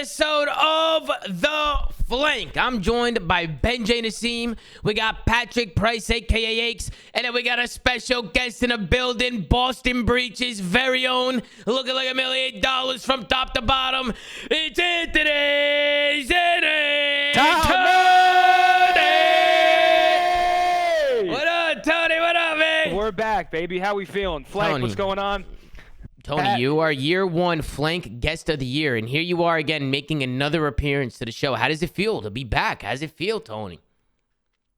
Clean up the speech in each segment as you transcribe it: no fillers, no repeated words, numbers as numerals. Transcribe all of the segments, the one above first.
episode of The Flank. I'm joined by Ben J. Nassim. We got Patrick Price, aka Aches, and then we got a special guest in the building, Boston Breach's very own, looking like $1 million from top to bottom. It's Anthony Zini. Tony! What up, Tony? What up, man? We're back, baby. How we feeling? Flank, Tony. what's going on? Tony, you are year one Flank Guest of the Year, and here you are again making another appearance to the show. How does it feel to be back? How does it feel, Tony?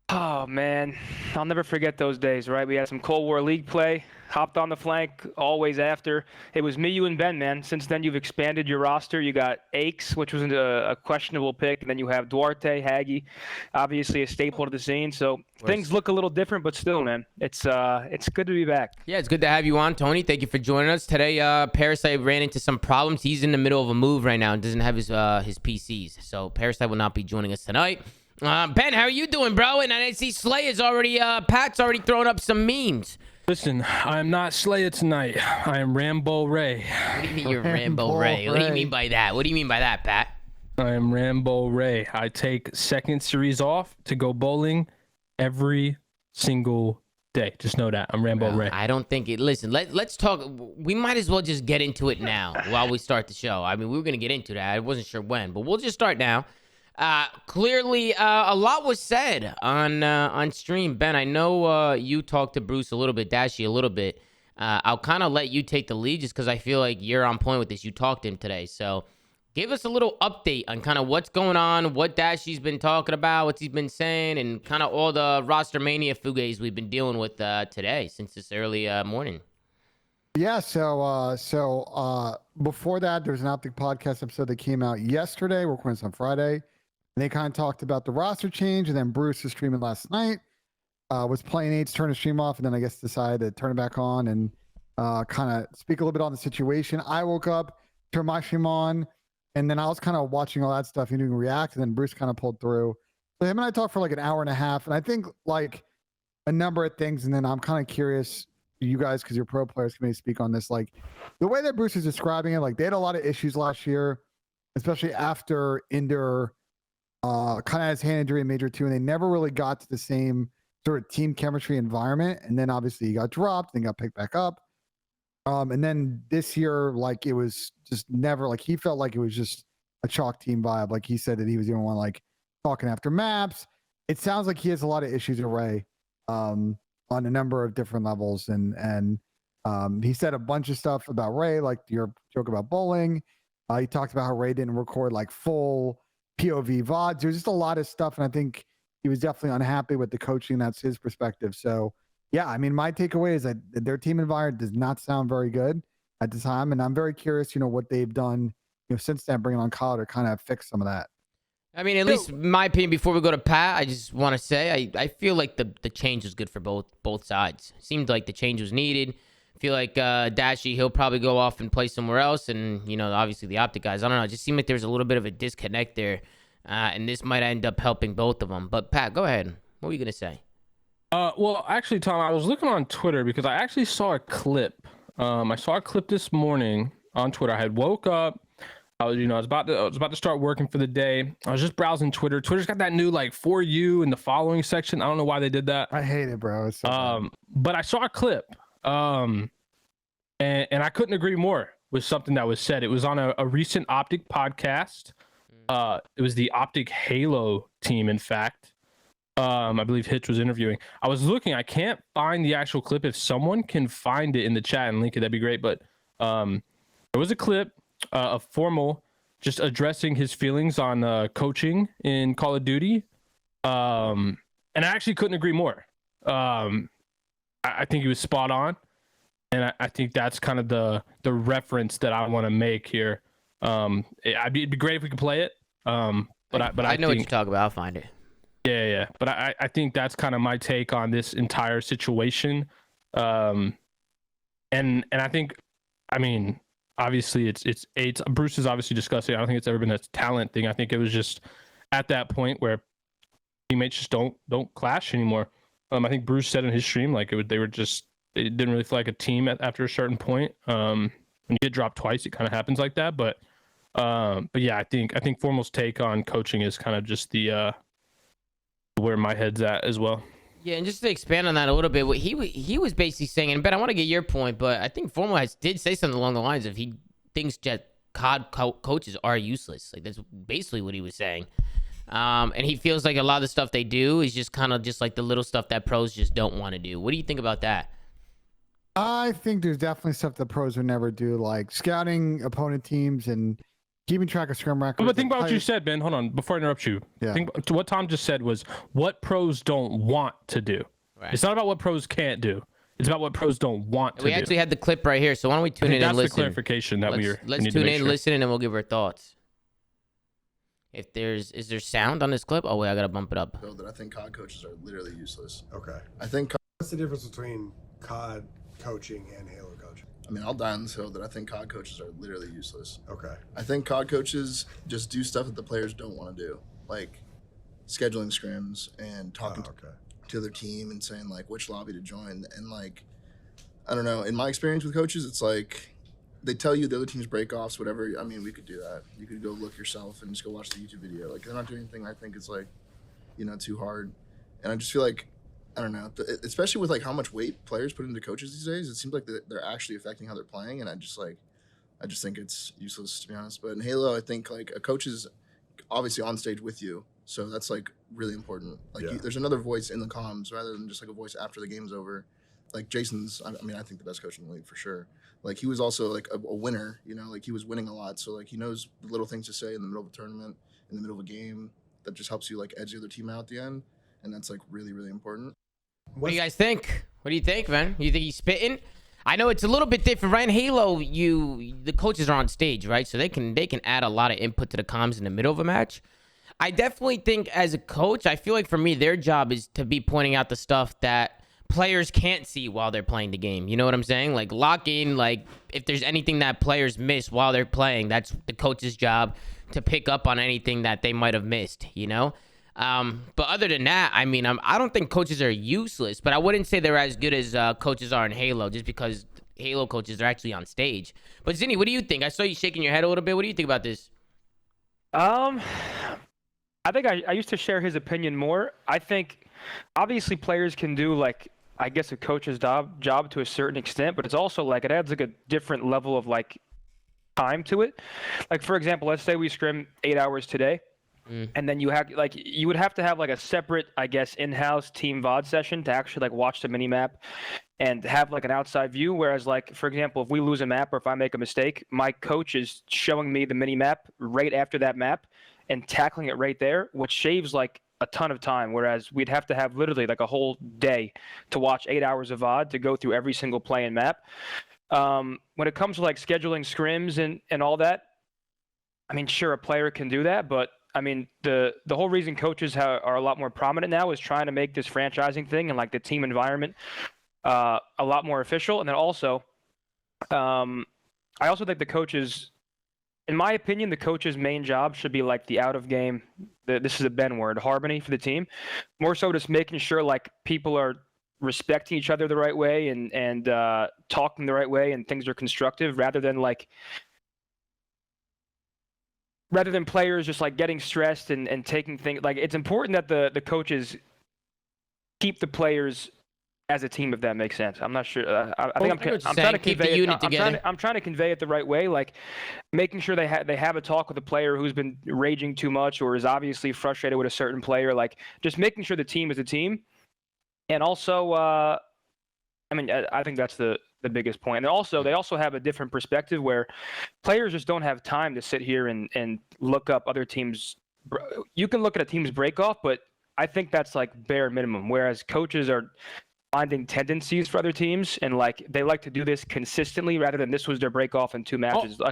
Oh, man. I'll never forget those days, right? We had some Cold War League play, hopped on the flank always after. It was me, you, and Ben, man. Since then, you've expanded your roster. You got Aches, which was a questionable pick, and then you have Duarte, Haggy, obviously a staple to the scene. So things look a little different, but still, man, it's good to be back. Yeah, it's good to have you on, Tony. Thank you for joining us. Today, Parasite ran into some problems. He's in the middle of a move right now and doesn't have his PCs. So Parasite will not be joining us tonight. Ben, how are you doing, bro? And I see Slay is already, Pat's already throwing up some memes. Listen, I'm not Slayer tonight. I am Rambo Ray. What do you mean you're Rambo Ray? What do you mean by that? What do you mean by that, Pat? I am Rambo Ray. I take second series off to go bowling every single day. Just know that. I'm Rambo Ray. I don't think it. Listen, let's talk. We might as well just get into it now while we start the show. I mean, we were going to get into that. I wasn't sure when, but we'll just start now. Clearly, a lot was said on stream. Ben, I know you talked to Bruce a little bit, Dashy a little bit. I'll kind of let you take the lead just because I feel like you're on point with this. You talked to him today. So give us a little update on kind of what's going on, what Dashy's been talking about, what he's been saying, and kind of all the roster mania fugays we've been dealing with today since this early morning. Yeah, so before that, there's an Optic podcast episode that came out yesterday. We're recording this on Friday. And they kind of talked about the roster change, and then Bruce was streaming last night, was playing 8's, turned the stream off, and then I guess decided to turn it back on and kind of speak a little bit on the situation. I woke up, turned my stream on, and then I was kind of watching all that stuff, and doing react, and then Bruce kind of pulled through. So him and I talked for like an hour and a half, and I think like a number of things, and then I'm kind of curious, you guys, because you're pro players, can maybe speak on this. Like the way that Bruce is describing it, like they had a lot of issues last year, especially after Ender kind of has hand injury in Major 2, and they never really got to the same sort of team chemistry environment. And then obviously he got dropped, then got picked back up. And then this year, like it was just never, like he felt like it was just a chalk team vibe. Like he said that he was the only one like talking after maps. It sounds like he has a lot of issues with Ray on a number of different levels. And he said a bunch of stuff about Ray, like your joke about bowling. He talked about how Ray didn't record like full POV VODs. There's just a lot of stuff, and I think he was definitely unhappy with the coaching. That's his perspective. So, yeah, I mean, my takeaway is that their team environment does not sound very good at the time, and I'm very curious, what they've done, since then, bringing on Kyle to kind of fix some of that. I mean, at least in my opinion, before we go to Pat, I just want to say I feel like the change was good for both sides. Seemed like the change was needed. I feel like Dashy, he'll probably go off and play somewhere else, and obviously the Optic guys. I don't know. It just seemed like there's a little bit of a disconnect there, and this might end up helping both of them. But Pat, go ahead. What were you gonna say? Well, actually, Tom, I was looking on Twitter because I actually saw a clip. I saw a clip this morning on Twitter. I had woke up. I was about to start working for the day. I was just browsing Twitter. Twitter's got that new like for you in the following section. I don't know why they did that. I hate it, bro. It's so but I saw a clip. And I couldn't agree more with something that was said. It was on a recent Optic podcast. It was the Optic Halo team, in fact. I believe Hitch was interviewing. I was looking. I can't find the actual clip. If someone can find it in the chat and link it, that'd be great. But there was a clip of Formal just addressing his feelings on coaching in Call of Duty. And I actually couldn't agree more. I think he was spot on. And I think that's kind of the reference that I want to make here. It'd be great if we could play it. But I know what you're talking about. I'll find it. Yeah. But I think that's kind of my take on this entire situation. And I think, I mean, obviously it's Bruce is obviously discussing. I don't think it's ever been a talent thing. I think it was just at that point where teammates just don't clash anymore. I think Bruce said in his stream like it didn't really feel like a team after a certain point. When you get dropped twice, it kind of happens like that. But But yeah, I think Formal's take on coaching is kind of just the where my head's at as well. Yeah, and just to expand on that a little bit, what he was basically saying, and Ben, I want to get your point, but I think Formal did say something along the lines of he thinks that COD coaches are useless. Like that's basically what he was saying. And he feels like a lot of the stuff they do is just kind of just like the little stuff that pros just don't want to do. What do you think about that? I think there's definitely stuff that pros would never do, like scouting opponent teams and keeping track of scrum records. But think about what you said, Ben. Hold on, before I interrupt you. Yeah. Think to what Tom just said was what pros don't want to do. Right. It's not about what pros can't do. It's about what pros don't want to do. We actually had the clip right here, so why don't we tune in and listen? That's the clarification that let's tune in, listen, and then we'll give our thoughts. Is there sound on this clip? Oh wait, I gotta bump it up. That I think COD coaches are literally useless. Okay. I think. What's the difference between COD coaching and Halo coaching? I mean, I'll die on this hill that I think COD coaches are literally useless. Okay. I think COD coaches just do stuff that the players don't want to do, like scheduling scrims and talking to their team and saying like which lobby to join. And like, I don't know. In my experience with coaches, it's like they tell you the other team's break-offs, whatever. I mean, we could do that. You could go look yourself and just go watch the YouTube video. Like, they're not doing anything I think is like, too hard. And I just feel like, I don't know, especially with like how much weight players put into coaches these days, it seems like they're actually affecting how they're playing. And I just think it's useless, to be honest. But in Halo, I think like a coach is obviously on stage with you. So that's like really important. Like there's another voice in the comms rather than just like a voice after the game's over. Like Jason's, I mean, I think the best coach in the league for sure. Like he was also like a winner, like he was winning a lot. So like he knows the little things to say in the middle of a tournament, in the middle of a game that just helps you like edge the other team out at the end. And that's like really, really important. What do you guys think? What do you think, man? You think he's spitting? I know it's a little bit different, right? In Halo, the coaches are on stage, right? So they can add a lot of input to the comms in the middle of a match. I definitely think as a coach, I feel like for me, their job is to be pointing out the stuff that players can't see while they're playing the game. You know what I'm saying? Like locking, like if there's anything that players miss while they're playing, that's the coach's job to pick up on anything that they might have missed, But other than that, I mean, I don't think coaches are useless, but I wouldn't say they're as good as coaches are in Halo just because Halo coaches are actually on stage. But Zinni, what do you think? I saw you shaking your head a little bit. What do you think about this? I think I used to share his opinion more. I think obviously players can do like, I guess a coach's job to a certain extent, but it's also like it adds like a different level of like time to it. Like for example, let's say we scrim 8 hours today. And then you would have to have like a separate, I guess, in-house team VOD session to actually like watch the mini map and have like an outside view. Whereas like, for example, if we lose a map or if I make a mistake, my coach is showing me the mini map right after that map and tackling it right there, which shaves like a ton of time. Whereas we'd have to have literally like a whole day to watch 8 hours of VOD to go through every single play and map. When it comes to like scheduling scrims and all that, I mean, sure, a player can do that, but I mean, the whole reason coaches are a lot more prominent now is trying to make this franchising thing and like the team environment a lot more official. And then also, I also think the coaches, in my opinion, the coach's main job should be like the out of game. This is a Ben word, harmony for the team. More so, just making sure like people are respecting each other the right way and talking the right way and things are constructive rather than players just like getting stressed and taking things like it's important that the coaches keep the players as a team, if that makes sense. I'm not sure. I'm trying to convey it. I'm trying to convey it the right way, like making sure they have a talk with a player who's been raging too much or is obviously frustrated with a certain player. Like just making sure the team is a team, and also, I mean, I think that's the biggest point. And also, they also have a different perspective where players just don't have time to sit here and look up other teams. You can look at a team's break off, but I think that's like bare minimum. Whereas coaches are finding tendencies for other teams and like they like to do this consistently rather than this was their break off in 2 matches. They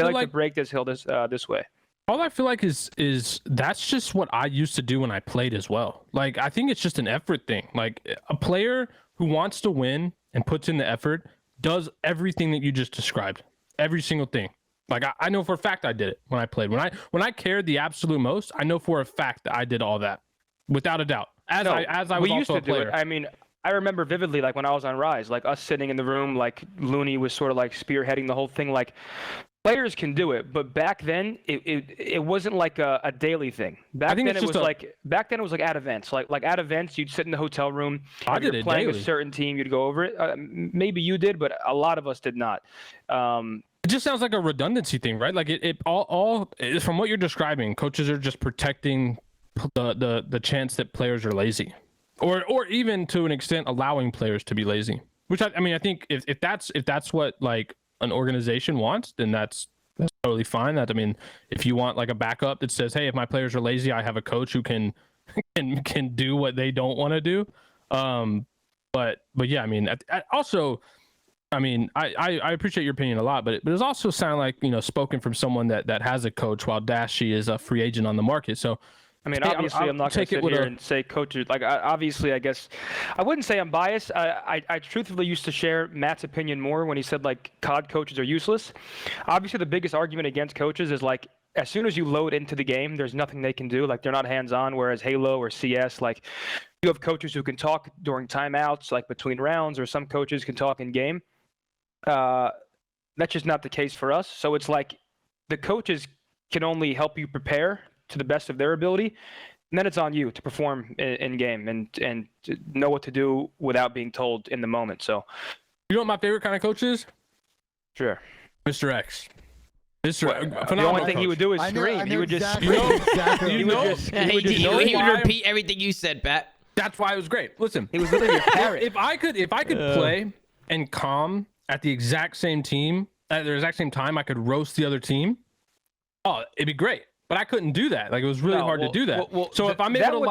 like to break this hill this way. All I feel like is that's just what I used to do when I played as well. Like I think it's just an effort thing. Like a player who wants to win and puts in the effort does everything that you just described. Every single thing. Like I know for a fact I did it when I played. When I cared the absolute most, I know for a fact that I did all that. Without a doubt. As I was also a player. I mean, I remember vividly like when I was on Rise, like us sitting in the room, like Looney was sort of like spearheading the whole thing, like Players can do it, but back then it wasn't like a daily thing. Back then it was like at events. Like at events, you'd sit in the hotel room. I If did you're it playing daily. a certain team, you'd go over it. Maybe you did, but a lot of us did not. It just sounds like a redundancy thing, right? Like it all from what you're describing, coaches are just protecting the chance that players are lazy, or even to an extent allowing players to be lazy. Which I mean, I think if that's what like an organization wants, then that's totally fine. That I mean, if you want like a backup that says, hey, if my players are lazy, I have a coach who can do what they don't want to do. But yeah, I mean, I appreciate your opinion a lot, but it does also sound like, spoken from someone that has a coach while Dashy is a free agent on the market. So, I mean, obviously, I'm not going to sit here and say coaches. Like, obviously, I guess I wouldn't say I'm biased. I truthfully used to share Matt's opinion more when he said like COD coaches are useless. Obviously, the biggest argument against coaches is like as soon as you load into the game, there's nothing they can do. Like they're not hands-on. Whereas Halo or CS, like you have coaches who can talk during timeouts, like between rounds, or some coaches can talk in game. That's just not the case for us. So it's like the coaches can only help you prepare to the best of their ability, and then it's on you to perform in game and to know what to do without being told in the moment. So, you know what my favorite kind of coach is? Sure, Mr. X. The only thing he would do is scream. He would just scream. He would repeat everything you said, Pat. That's why it was great. Listen, he was literally a parrot. If I could play and calm at the exact same team at the exact same time, I could roast the other team. Oh, it'd be great. But I couldn't do that. Like it was really hard to do that. So if I'm able to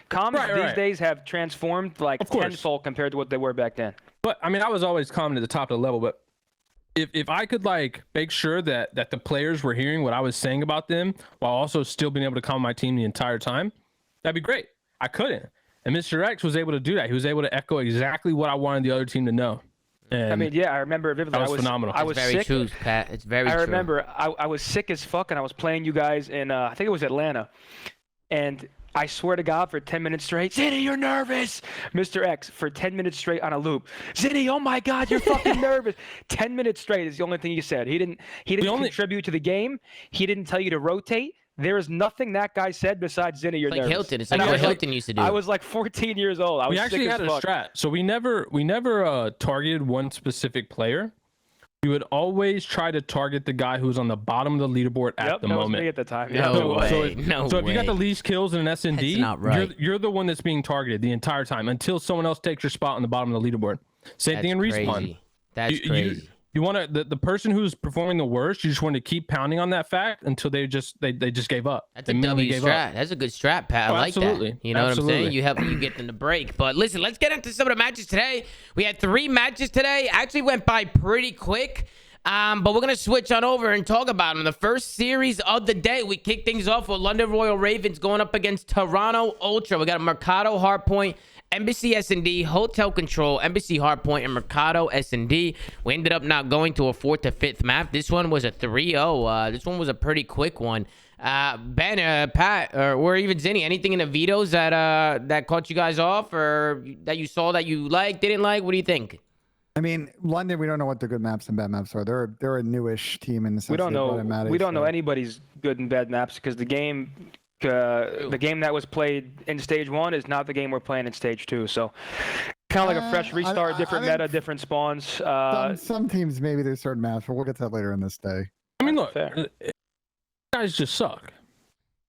comms these days have transformed like tenfold compared to what they were back then. But I mean, I was always calm to the top of the level. But if I could like make sure that the players were hearing what I was saying about them while also still being able to calm my team the entire time, that'd be great. I couldn't, and Mr. X was able to do that. He was able to echo exactly what I wanted the other team to know. And I mean, yeah, I remember vividly. That was phenomenal. I was very sick. true, Pat. It's very true. I remember I was sick as fuck, and I was playing you guys in I think it was Atlanta, and I swear to God, for 10 minutes straight, Zinni, you're nervous. Mr. X for 10 minutes straight on a loop. Zinni, oh my God, you're fucking nervous. 10 minutes straight is the only thing he said. He didn't contribute to the game. He didn't tell you to rotate. There is nothing that guy said besides Zinni, you're nervous. Hilton. It's like what Hilton used to do. I was like 14 years old. I was we actually had a strat. So we never targeted one specific player. We would always try to target the guy who's on the bottom of the leaderboard at the moment. Was me at the time. So if you got the least kills in an S&D, That's not right. you're the one that's being targeted the entire time until someone else takes your spot on the bottom of the leaderboard. Same thing in respawn. That's crazy. You want to the person who's performing the worst. You just want to keep pounding on that fact until they just gave up. That's a W strat. That's a good strat, Pat. I like that. You know what I'm saying? You get them to break. But listen, let's get into some of the matches today. We had 3 matches today. Actually went by pretty quick. But we're going to switch on over and talk about them. The first series of the day, we kick things off with London Royal Ravens going up against Toronto Ultra. We got Mercado Hardpoint, Embassy S&D, Hotel Control, Embassy Hardpoint, and Mercado S&D. We ended up not going to a 4th to 5th map. This one was a 3-0. This one was a pretty quick one. Ben, Pat, or even Zinni, anything in the vetoes that caught you guys off or that you saw that you liked, didn't like? What do you think? I mean, London, we don't know what the good maps and bad maps are. They're a newish team in the sense we don't know anybody's good and bad maps because the game that was played in stage 1 is not the game we're playing in stage 2. So kind of like a fresh restart, different meta, different spawns. Some teams, maybe there's certain maps, but we'll get to that later in this day. I mean, look, guys just suck.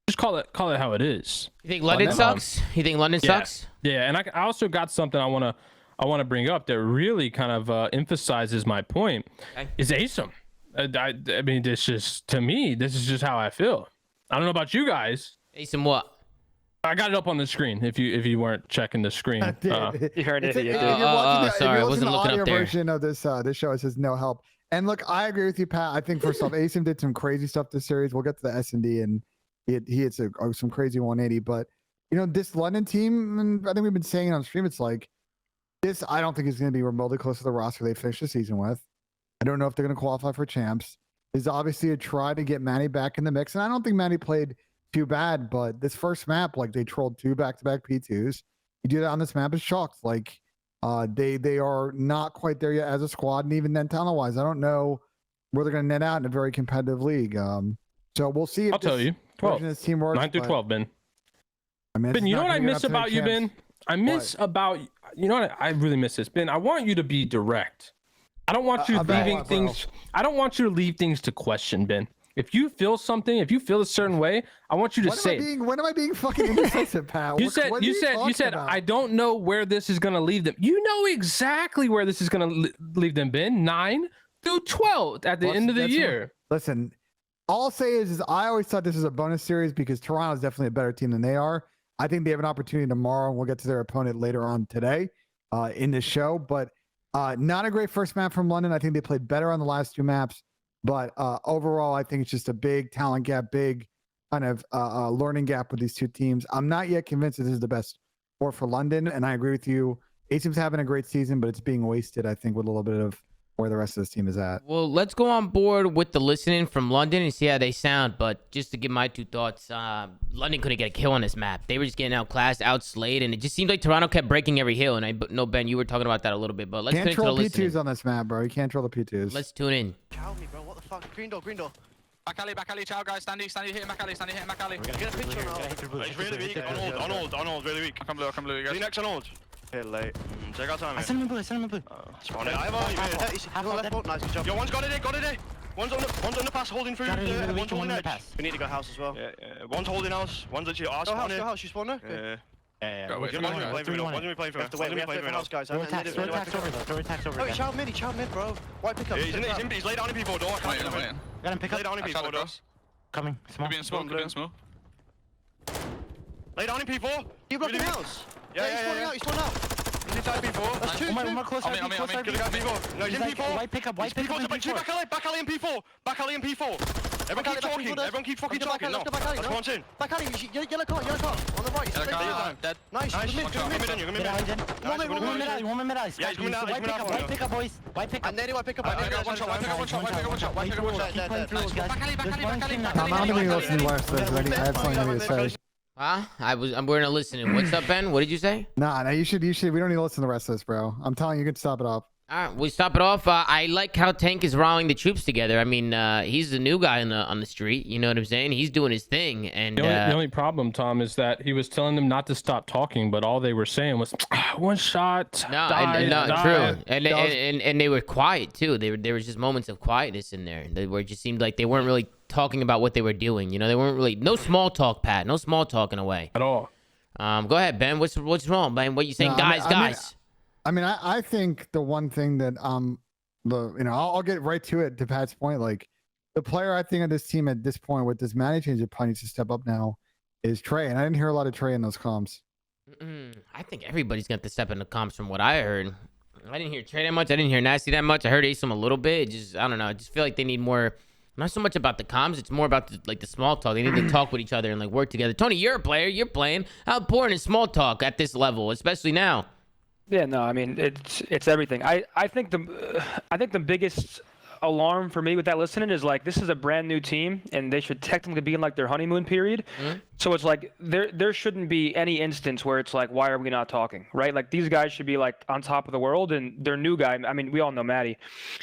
Just call it how it is. You think London sucks? You think London sucks? Yeah, and I also got something I want to bring up that really kind of emphasizes my point. Okay. Is ASIM. I mean, this is just how I feel. I don't know about you guys. ASIM what? I got it up on the screen. If you weren't checking the screen, you heard it. Sorry, I wasn't looking up there. Version of this show, it says no help. And look, I agree with you, Pat. I think first off, ASIM did some crazy stuff this series. We'll get to the S&D, and he hit some crazy 180. But this London team, and I think we've been saying it on stream. It's like this. I don't think is going to be remotely close to the roster they finished the season with. I don't know if they're going to qualify for champs. Is obviously a try to get Manny back in the mix, and I don't think Manny played too bad. But this first map, like they trolled 2 back-to-back P2s. You do that on this map is shocked. Like they are not quite there yet as a squad, and even then talent-wise, I don't know where they're going to net out in a very competitive league. So we'll see. If I'll tell you. 12. This team works, 9 through 12, Ben. I mean, Ben, it's you know not what I gonna get miss up to the about you, champs. Ben? I miss about you know what I really miss this, Ben. I want you to be direct. I don't want you About leaving what, bro? things. I don't want you to leave things to question, Ben. If you feel something, if you feel a certain way, I want you to say it. When am I being fucking indecisive, pal? You said I don't know where this is going to leave them. You know exactly where this is going to leave them, Ben. 9 through 12 at the end of the year. Listen, all I'll say is I always thought this was a bonus series because Toronto is definitely a better team than they are. I think they have an opportunity tomorrow, and we'll get to their opponent later on today in this show. But not a great first map from London. I think they played better on the last 2 maps. But overall, I think it's just a big talent gap, big kind of learning gap with these 2 teams. I'm not yet convinced that this is the best sport for London, and I agree with you. A-Team's having a great season, but it's being wasted, I think, with a little bit of where the rest of this team is at. Well, let's go on board with the listening from London and see how they sound. But just to give my 2 thoughts, London couldn't get a kill on this map. They were just getting outclassed, outslayed, and it just seemed like Toronto kept breaking every hill. And I know, Ben, you were talking about that a little bit, but let's Can't get into the troll listening. P2s on this map, bro. You can't troll the P2s. Let's tune in. Chow me, bro. What the fuck? Green door, green door. Back alley, chow guys, standy, hitting back alley, hitting back alley. We're gonna get a picture now. He's really weak, on hold, really weak. I come blue, you guys. Next on hold. Here late. Take our time. I send him in blue, Spawn it. I have on left boat, nice, good job. Yo, one's got it. One's on the pass, holding through. One's holding edge. We need to go house as well. Yeah. One's holding house. One's actually our Go spawn here. house, you spawn there? Yeah. Yeah. Go, wait, One's gonna play for it. One's gonna play for We have to wait, we have to wait for house, guys. Throw attacks over Oh, chow mid, bro. White pickup. He's laid down in P4 door. Wait. Got him pick Lay up. down in P4 door. Coming. Could be in smoke, Lay down in P4. You blocking house? Yeah. He's spawning out. He's inside P4. That's 2. I'm Close in. Good guy P4. No, he's in P4. White pickup, He's P4. 2 back alley in P4. Back alley in P4. Everyone keep fucking talking. No, that's one's in. Back alley, yellow car, on the right. Yellow car, dead. Nice, Nice. mid, You're gonna mid. One mid eyes. Yeah, he's coming out. White pickup, boys. White pickup. And then white pickup. One shot. Keep playing through, guys. Back alley. I'm not going to listen to the rest of this. I have something to say. Huh? I'm we're not listening. What's up, Ben? What did you say? Nah, you should. We don't need to listen to the rest of this, bro. I'm telling you, you can stop it off. All right, we stop it off. I like how Tank is rallying the troops together. I mean, he's the new guy on the street. You know what I'm saying? He's doing his thing. And The only problem, Tom, is that he was telling them not to stop talking, but all they were saying was one shot. True. And they were quiet too. There was just moments of quietness in there. They were just seemed like they weren't really talking about what they were doing. You know, they weren't really no small talk, Pat. No small talking away At all. Go ahead, Ben. What's wrong, Ben? What you saying, guys? I think the one thing that I'll get right to it. To Pat's point, like the player I think of this team at this point with this managing change that probably needs to step up now is Trey, and I didn't hear a lot of Trey in those comms. I think everybody's got to step in the comps from what I heard. I didn't hear Trey that much. I didn't hear Nasty that much. I heard Asim a little bit. I don't know. I just feel like they need more. Not so much about the comms. It's more about the small talk. They need to talk with each other and like work together. Tony, you're a player. You're playing. How important is small talk at this level, especially now? Yeah, no, I mean it's everything. I think the biggest alarm for me with that listening is like this is a brand new team and they should technically be in like their honeymoon period. So it's like there shouldn't be any instance where it's like why are we not talking, right? Like these guys should be like on top of the world, and their new guy. I mean, we all know Matty.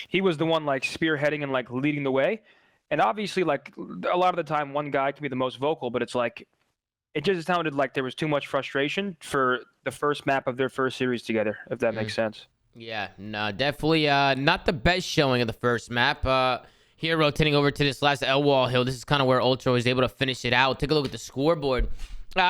He was the one like spearheading and like leading the way, and obviously like a lot of the time one guy can be the most vocal, but it's like. It just sounded like there was too much frustration for the first map of their first series together, if that makes sense. Yeah, no, definitely not the best showing of the first map. Here, rotating over to this last L Wall hill. This is kind of where Ultra was able to finish it out. Take a look at the scoreboard.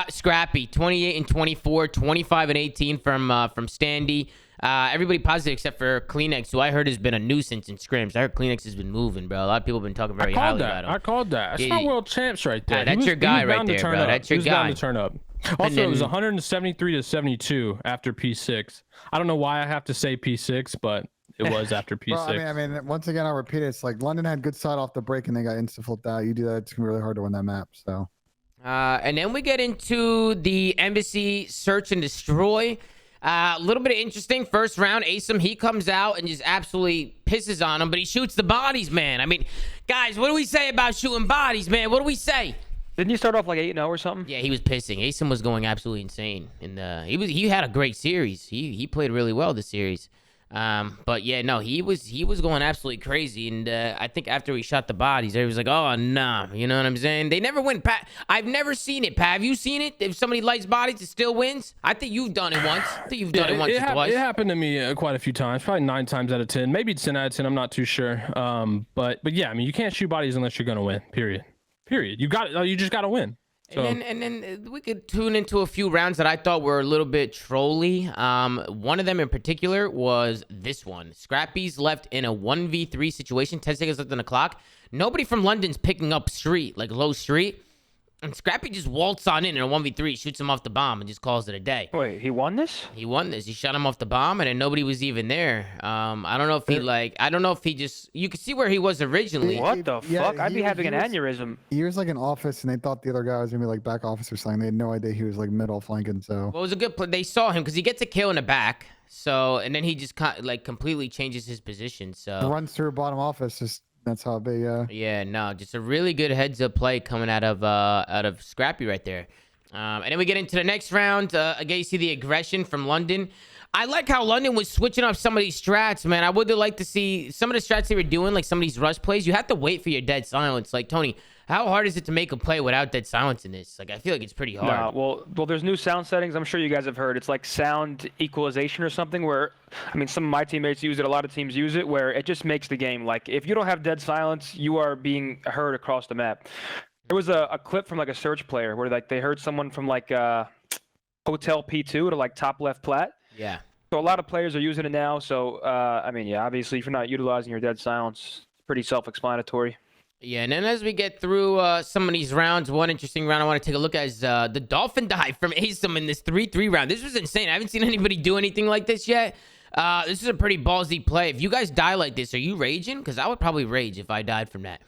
Scrappy, 28 and 24, 25 and 18 from Standy. Everybody positive except for Kleenex, who I heard has been a nuisance in scrims. I heard Kleenex has been moving, bro. A lot of people have been talking very highly about him. I called that. That's not world champs right there. That's your guy right there, bro. That's your guy. He was bound to turn up. Also, it was 173 to 72 after P6. I don't know why I have to say P6, but it was after P6. Well, I mean, once again, I'll repeat it. It's like London had good side off the break and they got insta flipped out. You do that, it's gonna be really hard to win that map. So. And then we get into the Embassy Search and Destroy. A little bit of interesting first round. Asim, he comes out and just absolutely pisses on him, but he shoots the bodies, man. I mean, guys, what do we say about shooting bodies, man? What do we say? Didn't you start off like 8-0 or something? Yeah, he was pissing. Asim was going absolutely insane, and he had a great series. He played really well this series. But yeah, no, he was going absolutely crazy, and I think after we shot the bodies, he was like, "Oh nah," you know what I'm saying? They never win. Pat, I've never seen it. Pat, have you seen it? If somebody lights bodies, it still wins. I think you've done it once. I think you've done it once or twice. It happened to me quite a few times, probably 9 times out of 10, maybe 10 out of 10. I'm not too sure. But yeah, I mean, you can't shoot bodies unless you're gonna win. Period. You just gotta win. So. And then we could tune into a few rounds that I thought were a little bit trolly. One of them in particular was this one. Scrappy's left in a 1v3 situation, 10 seconds left on the clock. Nobody from London's picking up street, like low street. And Scrappy just waltz on in a 1v3, shoots him off the bomb, and just calls it a day. Wait, he won this? He won this. He shot him off the bomb, and then nobody was even there. I don't know if he just... You could see where he was originally. What the fuck? I'd be having an aneurysm. He was like in office, and they thought the other guy was gonna be like back office or something. They had no idea he was like middle flanking. So well, it was a good play. They saw him because he gets a kill in the back. So and then he just like completely changes his position. So runs through bottom office. Just that's how they. Yeah, no, just a really good heads up play coming out of Scrappy right there. And then we get into the next round. Again, you see the aggression from London. I like how London was switching up some of these strats, man. I would have liked to see some of the strats they were doing, like some of these rush plays. You have to wait for your dead silence. Like, Tony, how hard is it to make a play without dead silence in this? Like, I feel like it's pretty hard. Well, there's new sound settings. I'm sure you guys have heard. It's like sound equalization or something where, I mean, some of my teammates use it. A lot of teams use it where it just makes the game. Like, if you don't have dead silence, you are being heard across the map. There was a clip from, like, a search player where, like, they heard someone from, like, Hotel P2 to, like, top left plat. Yeah. So a lot of players are using it now. So, I mean, yeah, obviously, if you're not utilizing your dead silence, it's pretty self-explanatory. Yeah, and then as we get through some of these rounds, one interesting round I want to take a look at is the Dolphin Dive from Asum in this 3-3 round. This was insane. I haven't seen anybody do anything like this yet. This is a pretty ballsy play. If you guys die like this, are you raging? Because I would probably rage if I died from that.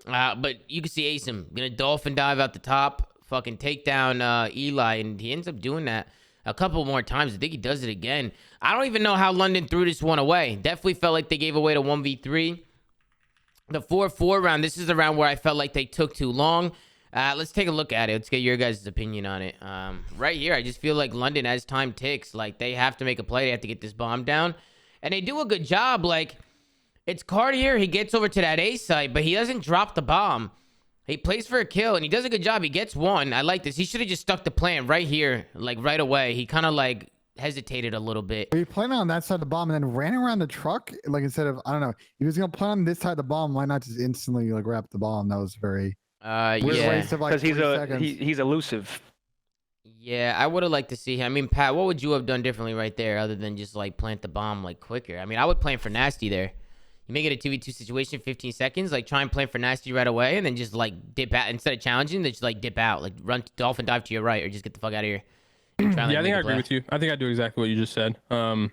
But you can see Asum gonna Dolphin Dive out the top, fucking take down Eli, and he ends up doing that a couple more times. I think he does it again. I don't even know how London threw this one away. Definitely felt like they gave away the 1v3. The 4-4 round, this is the round where I felt like they took too long. Let's take a look at it. Let's get your guys' opinion on it. Right here, I just feel like London, as time ticks, like they have to make a play. They have to get this bomb down. And they do a good job. Like, it's Cartier. He gets over to that A site, but he doesn't drop the bomb. He plays for a kill, and he does a good job. He gets one. I like this. He should have just stuck the plan right here, like right away. He kind of like hesitated a little bit. He planted on that side of the bomb and then ran around the truck. Like instead of, I don't know, he was gonna plant on this side of the bomb. Why not just instantly like wrap the bomb? That was very yeah, waste of, like, because he's elusive. Yeah, I would have liked to see him. I mean, Pat, what would you have done differently right there, other than just like plant the bomb like quicker? I mean, I would plan for nasty there. You make it a 2v2 situation, 15 seconds. Like, try and plan for nasty right away, and then just like dip out instead of challenging. They just like dip out, like run Dolphin Dive to your right, or just get the fuck out of here. Yeah, I think I agree with you. I think I do exactly what you just said. Tom,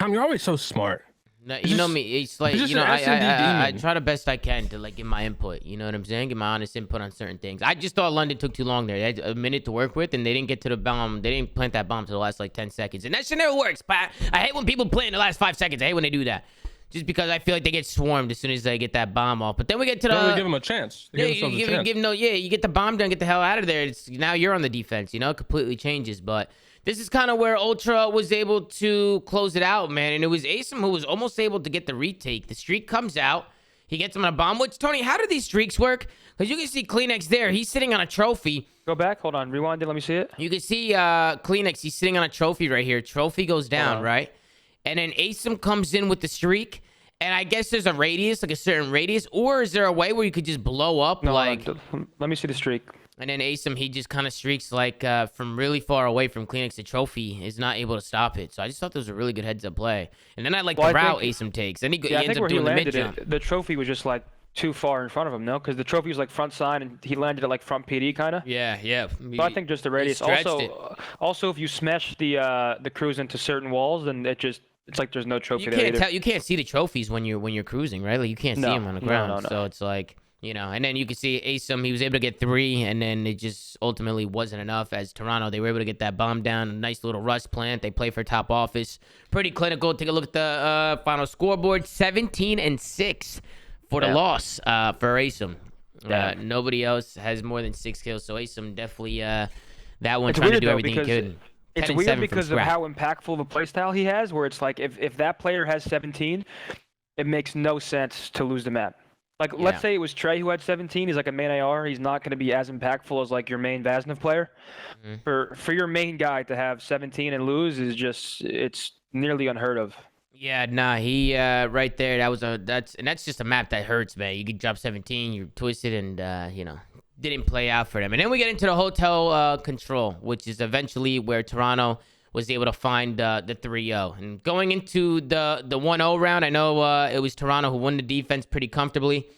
you're always so smart. No, you know me. It's like, you know, I try the best I can to like give my input. You know what I'm saying? Give my honest input on certain things. I just thought London took too long there. They had a minute to work with, and they didn't get to the bomb. They didn't plant that bomb to the last like 10 seconds, and that shit never works, Pat. I hate when people plant in the last 5 seconds. I hate when they do that. Just because I feel like they get swarmed as soon as they get that bomb off. But then we get to the... Don't really give them a chance. You get the bomb down, get the hell out of there. Now you're on the defense, you know? It completely changes. But this is kind of where Ultra was able to close it out, man. And it was Asum who was almost able to get the retake. The streak comes out. He gets him on a bomb. Which, Tony, how do these streaks work? Because you can see Kleenex there. He's sitting on a trophy. Go back. Hold on. Rewind it. Let me see it. You can see Kleenex. He's sitting on a trophy right here. Trophy goes down, right? And then Asum comes in with the streak, and I guess there's a radius, like a certain radius, or is there a way where you could just blow up, like... Let me see the streak. And then Asum, he just kind of streaks, like, from really far away from Kleenex. The trophy is not able to stop it. So I just thought that was a really good heads-up play. And then I like the route Asum takes. And he ends up doing the mid-jump. The trophy was just, like, too far in front of him, no? Because the trophy was, like, front side, and he landed at, like, front PD, kind of. Yeah. So I think just the radius. Also, if you smash the cruise into certain walls, then it's like there's no trophy there. You can't see the trophies when you're cruising, right? Like, you can't see them on the ground. No. So it's like, you know. And then you can see Asum, he was able to get 3, and then it just ultimately wasn't enough. As Toronto, they were able to get that bomb down. A nice little rust plant. They play for top office. Pretty clinical. Take a look at the final scoreboard. 17-6 for the loss for Asum. Nobody else has more than 6 kills. So Asum definitely that one trying to do everything he could. It's 10 and weird 7 from because of scrap. how impactful of a playstyle he has, where it's like if that player has 17, it makes no sense to lose the map. Like, Yeah. let's say it was Trey who had 17. He's like a main AR. He's not going to be as impactful as like your main Vaznov player. For your main guy to have 17 and lose is just, it's nearly unheard of. Yeah, nah, he right there. That's just a map that hurts, man. You could drop 17, you're twisted, and didn't play out for them. And then we get into the hotel control, which is eventually where Toronto was able to find the 3-0. And going into the 1-0 round, I know it was Toronto who won the defense pretty comfortably.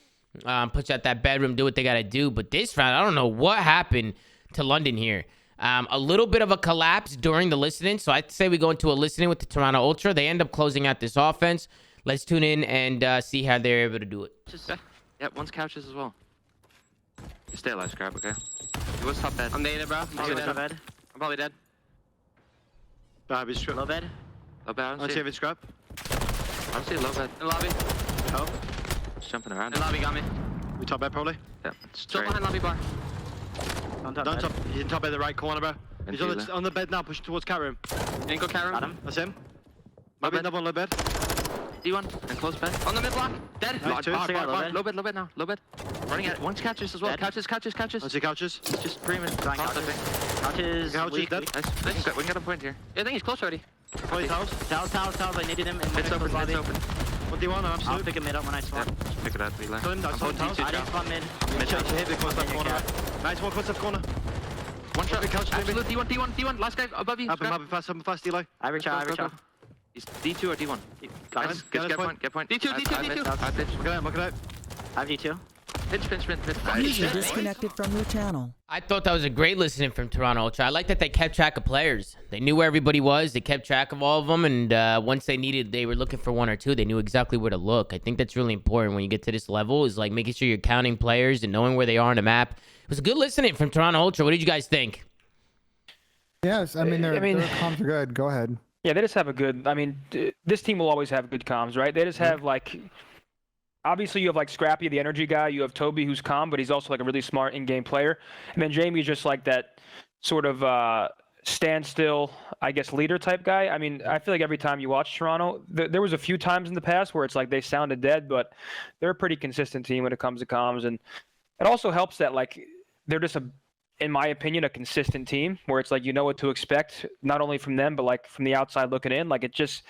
Push out that bedroom, do what they got to do. But this round, I don't know what happened to London here. A little bit of a collapse during the listening. So I'd say we go into a listening with the Toronto Ultra. They end up closing out this offense. Let's tune in and see how they're able to do it. Yeah, one's couches as well. Stay alive, Scrap, okay? He was top bed. I'm native, bro. I'm probably dead. He's low bed. Low bed, I don't see it. Scrap. I don't see a low bed. In the lobby. Oh. Just jumping around. In the lobby got me. We top bed probably. Yeah, it's Still straight. behind lobby bar. On top Don't bed. top. He's in top bed, the right corner, bro. He's on the bed now, pushing towards cat room. Didn't go cat room. Got him. That's him. Might Low be bed. another one low bed. D1 and close bed. On the mid block. Dead. Nice, two. Low bed now. Low bed. Running at one's couches as well. Dead. Couches. I see couches. He's just screaming. Trying couches. Couches. Couches Weak. dead. Nice. We can get a point here. I think he's close already. Probably house. Towels. I needed him. It's open. lobby. It's open. What do you want? I'm I'll absolute. pick him mid up when I Yeah, spawn. just pick it up. Relay. Good, I I'm saw holding Towels. T2 I didn't drop. spawn mid. Mid chance, hit the close left corner. Nice one, close left corner. One shot. Couch, maybe. Absolute D1. Last guy above you. Up him fast, Eli. I reach out. He's D2 or D1. Got him. Nice. Got his point. Get point. D2. I pitch. Look at that. I have D2. Pinch. User disconnected from your channel. I thought that was a great listening from Toronto Ultra. I like that they kept track of players. They knew where everybody was. They kept track of all of them. And once they were looking for one or two, they knew exactly where to look. I think that's really important when you get to this level, is like making sure you're counting players and knowing where they are on the map. It was a good listening from Toronto Ultra. What did you guys think? Yes, I mean, their comms are good. Go ahead. Yeah, they just have a good. I mean, this team will always have good comms, right? They just have like. Obviously, you have like Scrappy, the energy guy. You have Toby, who's calm, but he's also like a really smart in-game player. And then Jamie's just like that sort of standstill, I guess, leader type guy. I mean, I feel like every time you watch Toronto, there was a few times in the past where it's like they sounded dead, but they're a pretty consistent team when it comes to comms. And it also helps that like they're just in my opinion, a consistent team where it's like you know what to expect, not only from them, but like from the outside looking in. Like it just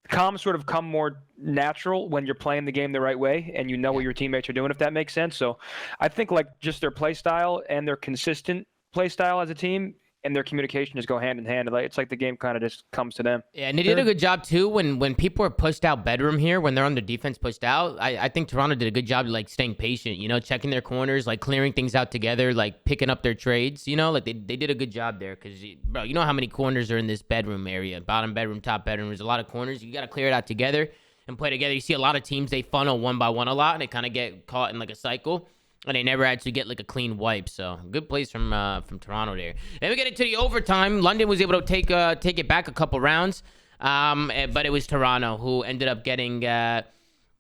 comms sort of come more natural when you're playing the game the right way and you know what your teammates are doing, if that makes sense. So I think like just their play style and their consistent play style as a team and their communication just go hand in hand. It's like the game kind of just comes to them. Yeah, and they did a good job too when people are pushed out bedroom here, when they're on the defense pushed out. I think Toronto did a good job like staying patient, checking their corners, like clearing things out together, like picking up their trades, like they did a good job there. Because, bro, you know how many corners are in this bedroom area, bottom bedroom, top bedroom. There's a lot of corners. You got to clear it out together and play together. You see a lot of teams, they funnel one by one a lot, and they kind of get caught in like a cycle. And they never actually get like a clean wipe. So good plays from Toronto there. Then we get into the overtime. London was able to take it back a couple rounds. But it was Toronto who ended up getting at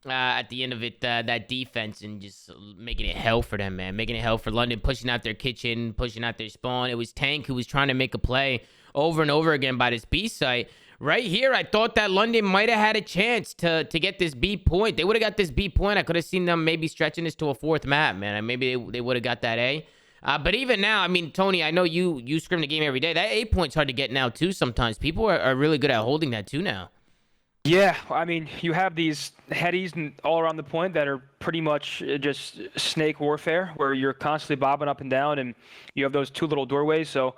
the end of it that defense and just making it hell for them, man. Making it hell for London, pushing out their kitchen, pushing out their spawn. It was Tank who was trying to make a play over and over again by this B site. Right here, I thought that London might have had a chance to get this B point. They would have got this B point. I could have seen them maybe stretching this to a fourth map, man. And maybe they would have got that A. But even now, I mean, Tony, I know you scrim the game every day. That A point's hard to get now, too, sometimes. People are really good at holding that, too, now. Yeah, I mean, you have these headies all around the point that are pretty much just snake warfare, where you're constantly bobbing up and down, and you have those two little doorways. So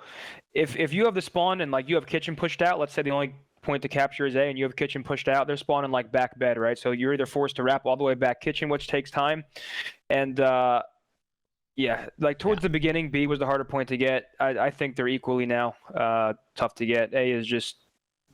if you have the spawn and, like, you have kitchen pushed out, let's say the only point to capture is A and you have kitchen pushed out, they're spawning like back bed, right? So you're either forced to wrap all the way back kitchen, which takes time. And yeah, like towards the beginning, B was the harder point to get. I think they're equally now tough to get. A is just,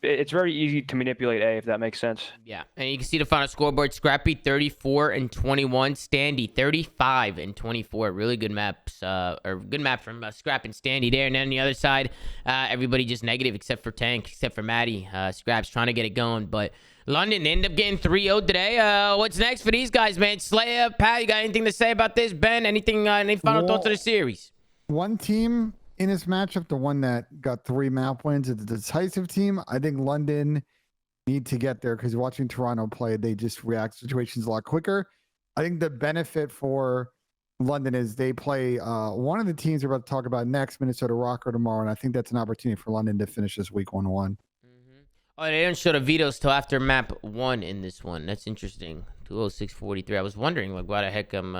it's very easy to manipulate A, if that makes sense. Yeah, and you can see the final scoreboard. Scrappy 34-21, Standy 35-24. Really good maps, or good map from Scrap and Standy there. And then on the other side, everybody just negative except for Tank, except for Maddie. Scrap's trying to get it going, but London end up getting 3-0 today. What's next for these guys, man? Slayer, Pat, you got anything to say about this? Ben, any final thoughts of the series? One team in this matchup, the one that got 3 map wins is the decisive team. I think London need to get there because watching Toronto play, they just react to situations a lot quicker. I think the benefit for London is they play one of the teams we're about to talk about next, Minnesota Rokkr tomorrow, and I think that's an opportunity for London to finish this week 1-1. Oh, they didn't show the vetoes till after map 1 in this one. That's interesting. 206.43. I was wondering, like, why the heck I'm...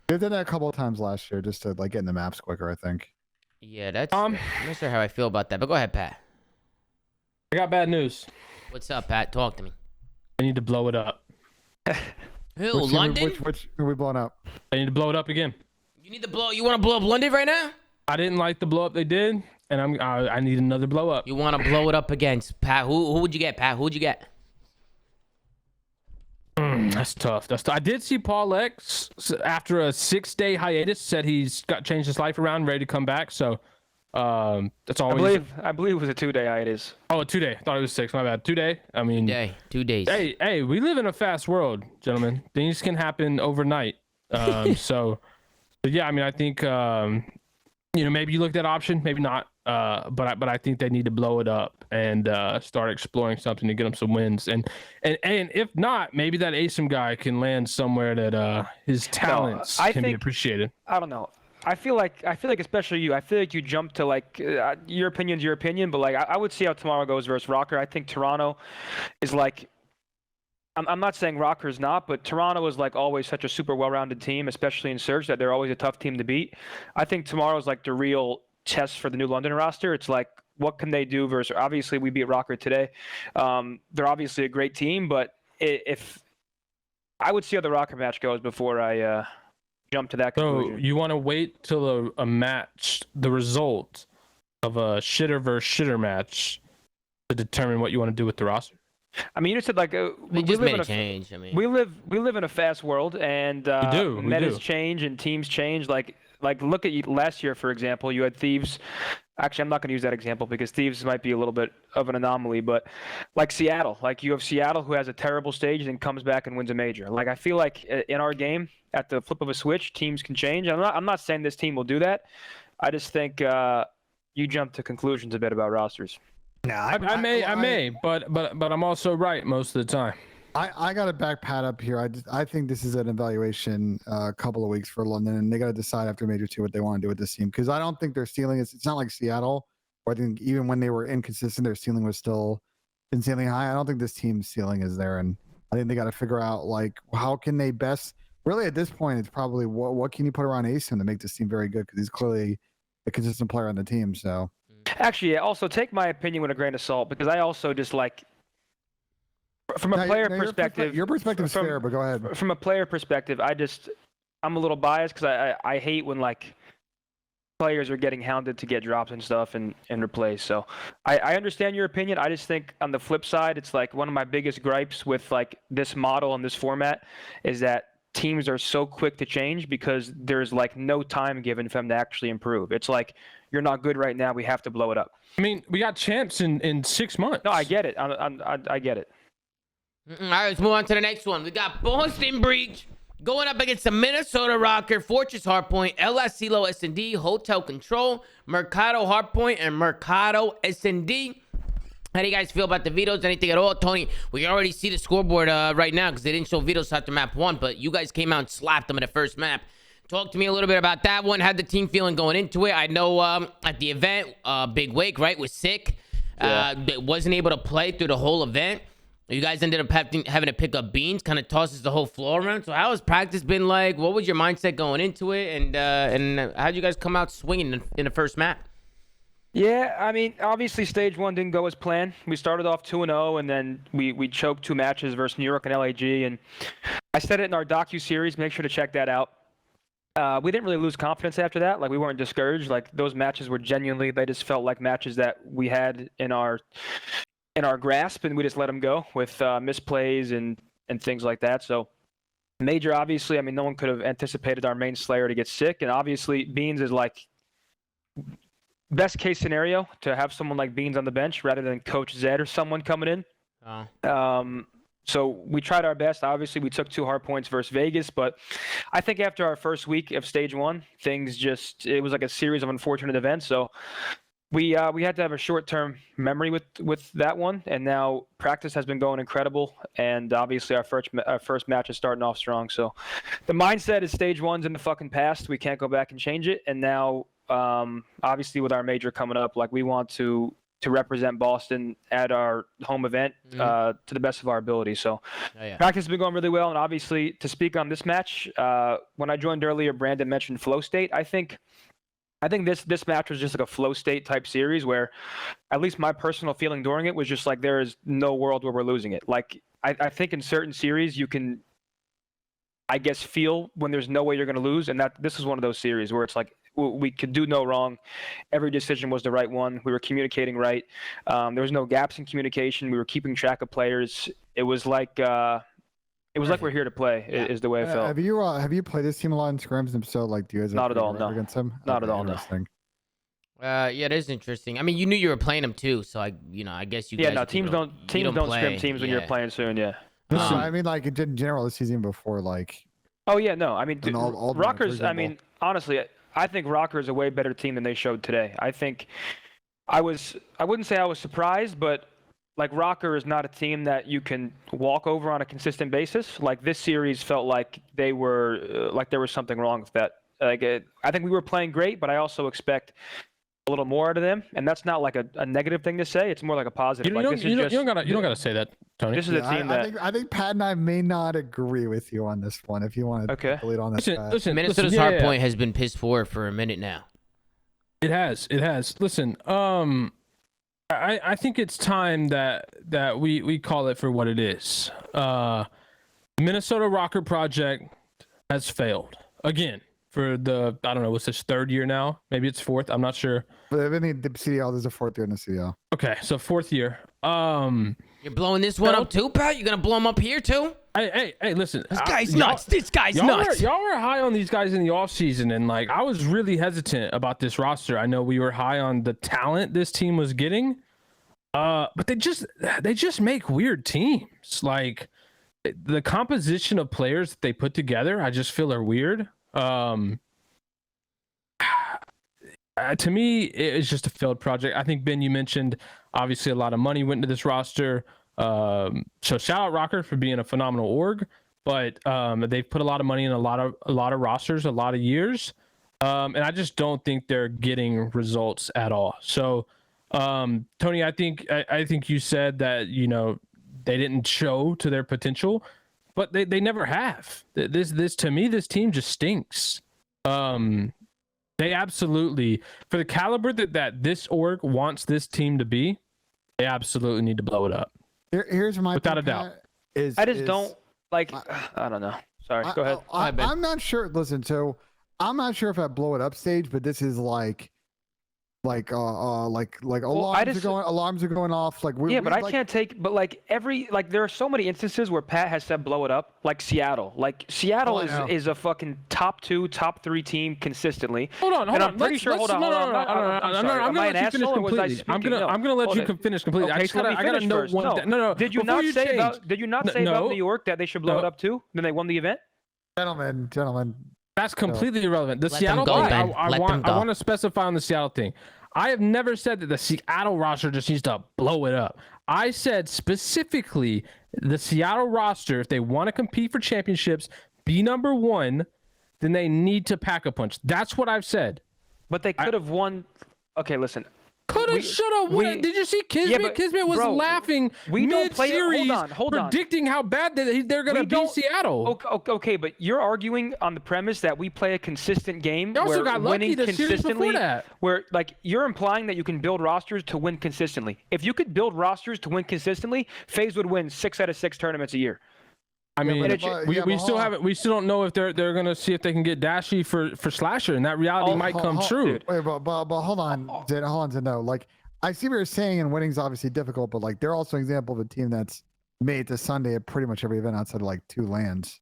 They did that a couple of times last year just to, like, get in the maps quicker, I think. Yeah, that's... I'm not sure how I feel about that, but go ahead, Pat. I got bad news. What's up, Pat? Talk to me. I need to blow it up. Who, London? Which are we blowing up? I need to blow it up again. You need to blow... You want to blow up London right now? I didn't like the blow up they did, and I need another blow up. You want to blow it up against Pat? Who would you get, Pat? Who would you get? That's tough. I did see Paul X after a 6-day hiatus said he's changed his life around, ready to come back. So that's always. I believe it was a 2-day hiatus. Oh, a 2-day. I thought it was 6. My bad. 2-day. I mean, 2 days. Hey, we live in a fast world, gentlemen. Things can happen overnight. So yeah, I mean, I think maybe you look at that option, maybe not. But I think they need to blow it up and start exploring something to get them some wins. And if not, maybe that ASIM guy can land somewhere that his talents can be appreciated. I don't know. I feel like especially you. I feel like you jump to like your opinion's your opinion, but like I would see how tomorrow goes versus Rokkr. I think Toronto is like. I'm not saying Rocker's not, but Toronto is like always such a super well-rounded team, especially in Surge, that they're always a tough team to beat. I think tomorrow's like the real test for the new London roster. It's like, what can they do versus, obviously we beat Rokkr today. They're obviously a great team, but if I would see how the Rokkr match goes before I jump to that conclusion. So you want to wait till a match, the result of a shitter versus shitter match to determine what you want to do with the roster? I mean, you said like we just made a change. I mean, we live in a fast world, and metas change and teams change. Like look at last year, for example. You had Thieves. Actually, I'm not going to use that example because Thieves might be a little bit of an anomaly. But like Seattle, like you have Seattle who has a terrible stage and then comes back and wins a major. Like I feel like in our game, at the flip of a switch, teams can change. I'm not saying this team will do that. I just think you jump to conclusions a bit about rosters. No, I may, but I'm also right most of the time. I got to back Pat up here. I think this is an evaluation a couple of weeks for London, and they got to decide after Major 2 what they want to do with this team, because I don't think their ceiling is. It's not like Seattle, where I think even when they were inconsistent, their ceiling was still insanely high. I don't think this team's ceiling is there, and I think they got to figure out like how can they best. Really, at this point, it's probably what can you put around ASIM to make this team very good, because he's clearly a consistent player on the team. So. Actually, also take my opinion with a grain of salt, because I also just like, from a player perspective. Your perspective is fair, but go ahead. From a player perspective, I'm a little biased because I hate when like players are getting hounded to get drops and stuff and replaced. So I understand your opinion. I just think on the flip side, it's like one of my biggest gripes with like this model and this format is that teams are so quick to change because there's like no time given for them to actually improve. It's like, you're not good right now, we have to blow it up. I mean, we got champs in 6 months. No, I get it. I get it. All right, let's move on to the next one. We got Boston Breach going up against the Minnesota Rokkr, Fortress Hardpoint, LS Silo S&D, Hotel Control, Mercado Hardpoint, and Mercado S&D. How do you guys feel about the vetoes? Anything at all? Tony, we already see the scoreboard right now because they didn't show vetoes after map 1, but you guys came out and slapped them in the first map. Talk to me a little bit about that one. How'd the team feeling going into it? I know at the event, Big Wake, right, was sick. Yeah. Wasn't able to play through the whole event. You guys ended up having to pick up beans, kind of tosses the whole floor around. So how has practice been like? What was your mindset going into it? And how'd you guys come out swinging in the first map? Yeah, I mean, obviously stage 1 didn't go as planned. We started off 2-0, and then we choked 2 matches versus New York and LAG. And I said it in our docu-series. Make sure to check that out. We didn't really lose confidence after that. Like, we weren't discouraged. Like, those matches were genuinely, they just felt like matches that we had in our grasp, and we just let them go with misplays and things like that. So Major, obviously, I mean, no one could have anticipated our main Slayer to get sick, and obviously Beans is like best case scenario to have someone like Beans on the bench rather than Coach Zed or someone coming in. So we tried our best. Obviously, we took 2 hard points versus Vegas, but I think after our first week of stage 1, it was like a series of unfortunate events. So we had to have a short-term memory with that one, and now practice has been going incredible, and obviously our first match is starting off strong. So the mindset is stage 1's in the fucking past. We can't go back and change it, and now obviously with our major coming up, like we want to represent Boston at our home event to the best of our ability. So practice has been going really well. And obviously to speak on this match, when I joined earlier, Brandon mentioned flow state. I think this match was just like a flow state type series where at least my personal feeling during it was just like, there is no world where we're losing it. Like I think in certain series you can, I guess, feel when there's no way you're going to lose. And this is one of those series where it's like, we could do no wrong. Every decision was the right one. We were communicating right. There was no gaps in communication. We were keeping track of players. It was like we're here to play. Is the way I felt. Have you played this team a lot in scrims? And so, like, do you guys not at all? No, against them? Not at all. No. Yeah, it is interesting. I mean, you knew you were playing them too, so I guess you. Yeah, no, teams don't scrim teams when you're playing soon. Yeah. I mean, like in general, this season before, like. Oh yeah, no. I mean, Rokkrs. I mean, honestly, I think Rokkr is a way better team than they showed today. I think I wouldn't say I was surprised, but like Rokkr is not a team that you can walk over on a consistent basis. Like this series felt like there was something wrong with that. I think we were playing great, but I also expect a little more out of them, and that's not like a negative thing to say. It's more like a positive. You don't gotta say that, Tony. This is a team I think Pat and I may not agree with you on this one. If you want to lead on that. Listen, Minnesota's hard point has been pissed for a minute now. It has. Listen, I think it's time that we call it for what it is. Minnesota Rokkr project has failed again. For the, I don't know, what's this, 3rd year now? Maybe it's 4th. I'm not sure. But in the CDL, there's a 4th year in the CDL. Okay, so 4th year. You're blowing this one up too, Pat? You're gonna blow them up here too? Hey, listen. This guy's nuts. This guy's nuts. Y'all were high on these guys in the offseason, and like I was really hesitant about this roster. I know we were high on the talent this team was getting, but they just make weird teams. Like the composition of players that they put together, I just feel are weird. To me, it's just a failed project. I think, Ben, you mentioned obviously a lot of money went into this roster. So shout out Rokkr for being a phenomenal org, but they've put a lot of money in a lot of rosters, a lot of years, and I just don't think they're getting results at all. So, Tony, I think you said that they didn't show to their potential. But they never have. This to me, this team just stinks. They absolutely, for the caliber that this org wants this team to be, they absolutely need to blow it up. Here's my without a doubt. I don't like. I don't know. Sorry, go ahead. I'm not sure. Listen, so I'm not sure if I blow it up stage, but this is like alarms are going off. Like I can't take. But like there are so many instances where Pat has said blow it up. Like Seattle. Like Seattle is a fucking top 2, top 3 team consistently. Hold on. I'm pretty sure. Hold on. I'm gonna let you finish completely. I'm gonna let you finish completely. Okay, I gotta know one. No. Did you not say about New York that they should blow it up too? Then they won the event. Gentlemen. That's completely irrelevant. The Let Seattle them go, thing, Ben. I want to specify on the Seattle thing. I have never said that the Seattle roster just needs to blow it up. I said specifically the Seattle roster, if they want to compete for championships, be number 1, then they need to pack a punch. That's what I've said. But they could have won. Okay, listen. Coulda, shoulda, woulda. Did you see Kismet? Yeah, Kismet was laughing mid-series, predicting how bad they're going to beat Seattle. Okay, but you're arguing on the premise that we play a consistent game. They also got lucky the series before that. Where, like, you're implying that you can build rosters to win consistently. If you could build rosters to win consistently, FaZe would win 6 out of 6 tournaments a year. I mean, we still don't know if they're gonna see if they can get Dashy for Slasher, and that reality might come true. Wait, but hold on, Zed, no. Like, I see what you're saying, and winning's obviously difficult, but like they're also an example of a team that's made it to Sunday at pretty much every event outside of like 2 lands.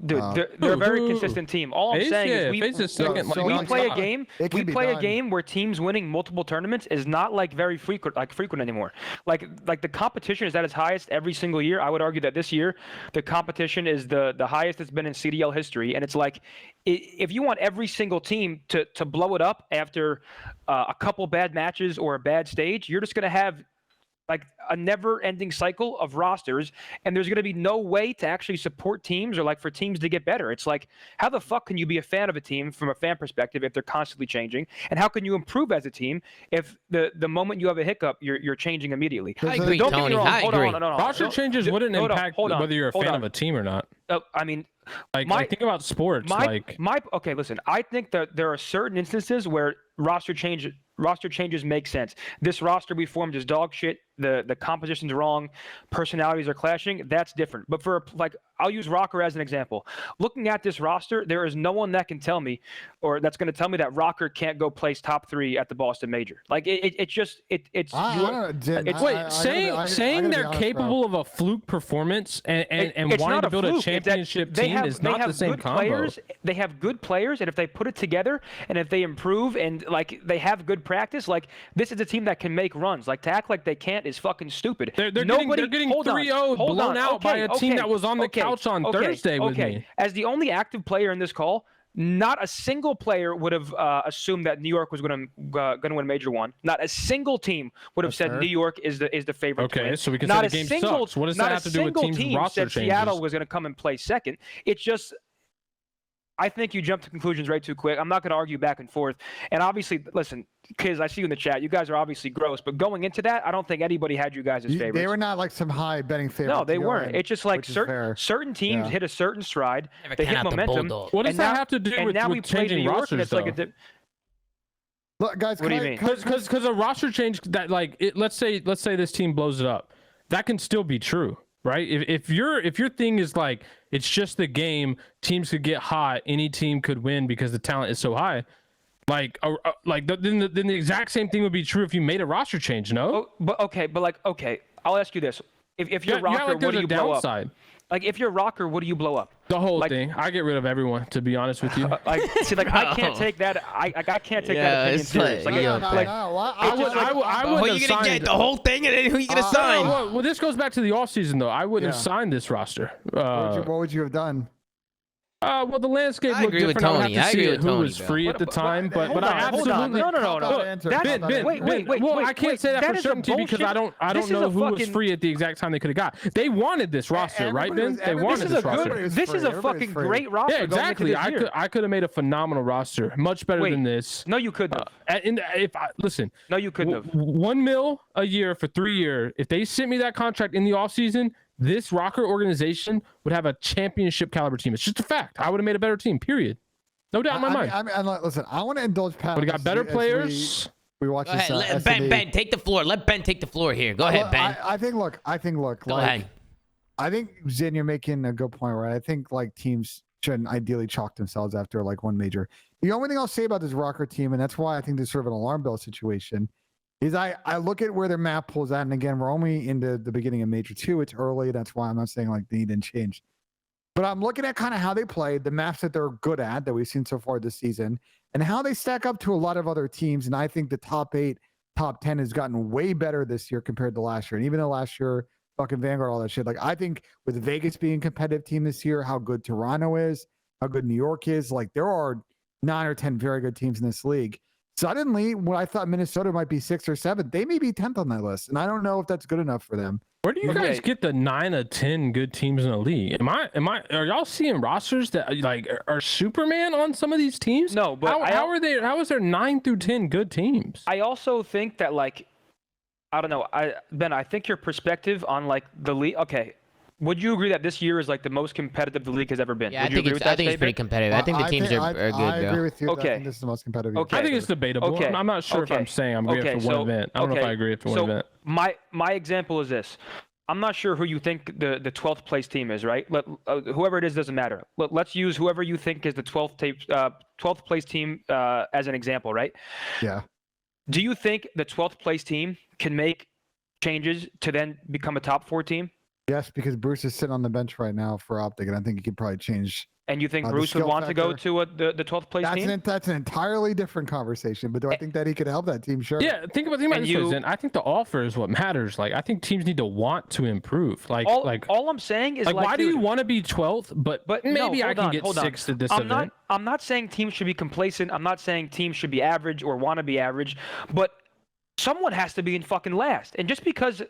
Dude, they're a very consistent team. All I'm saying is we play a game. We play a game where teams winning multiple tournaments is not like very frequent anymore. Like the competition is at its highest every single year. I would argue that this year the competition is the highest it's been in CDL history, and it's like if you want every single team to blow it up after a couple bad matches or a bad stage, you're just gonna have like a never-ending cycle of rosters, and there's going to be no way to actually support teams or like for teams to get better. It's like, how the fuck can you be a fan of a team from a fan perspective if they're constantly changing? And how can you improve as a team if the moment you have a hiccup, you're changing immediately? I agree, Tony. I agree. Roster changes wouldn't impact whether you're a fan of a team or not. I mean, like think about sports. Okay, listen. I think that there are certain instances where roster changes make sense. This roster we formed is dog shit. The composition's wrong. Personalities are clashing. That's different. But for I'll use Rokkr as an example. Looking at this roster, there is no one that can tell me, or that's going to tell me that Rokkr can't go place top 3 at the Boston Major. Like saying they're capable of a fluke performance and wanting to build a championship team is not the same combo. They have good players, and if they put it together and if they improve and like they have good practice, like this is a team that can make runs. Like to act like they can't is fucking stupid. They're getting 3-0 blown out by a team that was on the couch on Thursday with me. As the only active player in this call, not a single player would have assumed that New York was going to win Major 1. Not a single team would have said New York is the favorite. Okay, so we can say the game sucks. What does that have to do with teams' roster changes? Seattle was going to come and play second. It's just, I think you jump to conclusions right too quick. I'm not going to argue back and forth. And obviously, listen, kids, I see you in the chat. You guys are obviously gross. But going into that, I don't think anybody had you guys as favorites. They were not like some high betting favorites. No, they weren't. It's just like certain teams hit a certain stride. They hit momentum. What does that have to do with changing rosters, though? Look, guys, what do you mean? Because a roster change that let's say this team blows it up, that can still be true. Right? If your thing is like it's just the game, teams could get hot, any team could win because the talent is so high. Then the exact same thing would be true if you made a roster change, no? I'll ask you this: if you're Rokkr, what do you blow up? Like if you're Rokkr, what do you blow up? The whole thing. I get rid of everyone, to be honest with you. I can't take that. I can't take that opinion serious. What are you gonna get? The whole thing, and then who are you gonna sign? Well, this goes back to the offseason, though. I wouldn't have signed this roster. What would you have done? Well, the landscape looked different. I have to see who was free at the time, but I absolutely Wait. Well, I can't say that for certainty because I don't know who was free at the exact time they could have got. They wanted this roster, right, Ben? They wanted this roster. This is a fucking great roster. Yeah, exactly. I could have made a phenomenal roster, much better than this. No, you couldn't. Listen. No, you couldn't have. $1 million a year for 3 years. If they sent me that contract in the offseason, this Rokkr organization would have a championship caliber team. It's just a fact. I would have made a better team, period. No doubt in my mind. Listen, I want to indulge Pat. We got better players. We watch this. Ben, take the floor. Let Ben take the floor here. Go ahead, Ben. I think, Go ahead. I think, Zin, you're making a good point, right? I think like teams shouldn't ideally chalk themselves after like one major. The only thing I'll say about this Rokkr team, and that's why I think there's sort of an alarm bell situation, is I look at where their map pulls at, and again, we're only into the beginning of Major 2. It's early. That's why I'm not saying like they didn't change. But I'm looking at kind of how they played, the maps that they're good at that we've seen so far this season, and how they stack up to a lot of other teams. And I think the top 8, top 10 has gotten way better this year compared to last year. And even though last year, fucking Vanguard, all that shit, like I think with Vegas being a competitive team this year, how good Toronto is, how good New York is, like there are 9 or 10 very good teams in this league. Suddenly, when I thought Minnesota might be 6th or 7th, they may be 10th on that list, and I don't know if that's good enough for them. Where do you guys get the 9 of 10 good teams in the league? Are y'all seeing rosters that like are Superman on some of these teams? No, but how is there 9 through 10 good teams? I also think that like, I don't know, Ben, I think your perspective on like the league. Okay. Would you agree that this year is like the most competitive the league has ever been? Yeah, I think it's pretty competitive. I think the teams are good. I agree with you. Okay. I think this is the most competitive. Okay. I think it's debatable. Okay. I'm not sure if I'm saying I'm agreeing for one event. I don't know if I agree for one event. My example is this. I'm not sure who you think the 12th place team is, right? Whoever it is doesn't matter. Let's use whoever you think is the 12th place team as an example, right? Yeah. Do you think the 12th place team can make changes to then become a top 4 team? Yes, because Bruce is sitting on the bench right now for Optic, and I think he could probably change. And you think The Bruce would skill want to go factor. to the 12th place team? That's an entirely different conversation. But do I think that he could help that team? Sure. Yeah, think about this. Zen. I think the offer is what matters. Like, I think teams need to want to improve. Like, all I'm saying is, why do dude, you want to be 12th? But maybe I can get 6th at this event. I'm not saying teams should be complacent. I'm not saying teams should be average or want to be average. But someone has to be in fucking last. And just because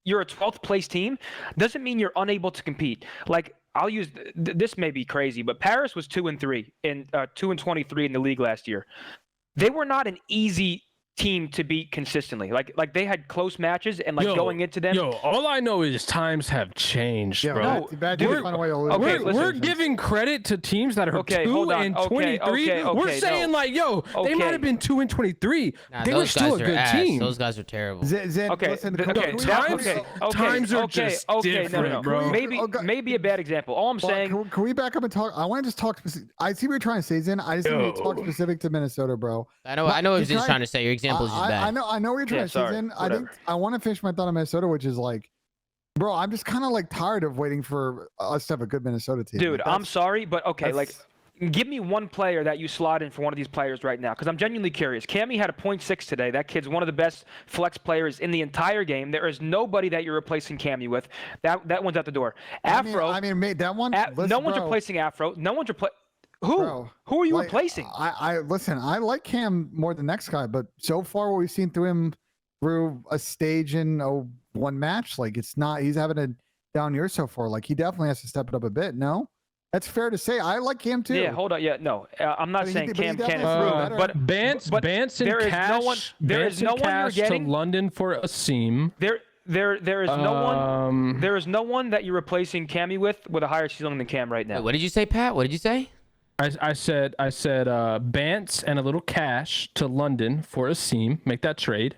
you're a 12th place team doesn't mean you're unable to compete. Like, I'll use this may be crazy, but Paris was 2-3 in 2-23 in the league last year. They were not an easy team to beat consistently. Like they had close matches and going into them. All I know is times have changed, bro. We're giving credit to teams that are 2-23. We're saying they might have been 2-23. They were still a good team. Those guys are terrible. Times are just different, bro. Maybe a bad example. All I'm saying. Can we back up and talk? I want to just talk. I see what you're trying to say, Zen. I just want to talk specific to Minnesota, bro. I know what he's just trying to say. Your example is just bad. I know what you're trying to say, Zen. I think I want to finish my thought on Minnesota, which is like, bro, I'm just kind of like tired of waiting for us to have a good Minnesota team. Dude, I'm sorry, but give me one player that you slot in for one of these players right now, because I'm genuinely curious. Cammy had a 0.6 today. That kid's one of the best flex players in the entire game. There is nobody that you're replacing Cammy with. That one's out the door. Afro. I mean, mate, that one. No one's replacing Afro. No one's replacing. Who? Bro, who are you replacing? I listen. I like Cam more than the next guy, but so far what we've seen through him through a stage in one match, like it's not. He's having a down year so far. Like he definitely has to step it up a bit. No. That's fair to say. I like Cam too. Yeah, hold on. Yeah, no, I'm not saying Cam can't improve, but Bance and there is Cash, no one. There is no one you're getting to London for a seam. There is no one. There is no one that you're replacing Cammy with a higher ceiling than Cam right now. Wait, what did you say, Pat? What did you say? I said Bance and a little cash to London for a seam. Make that trade.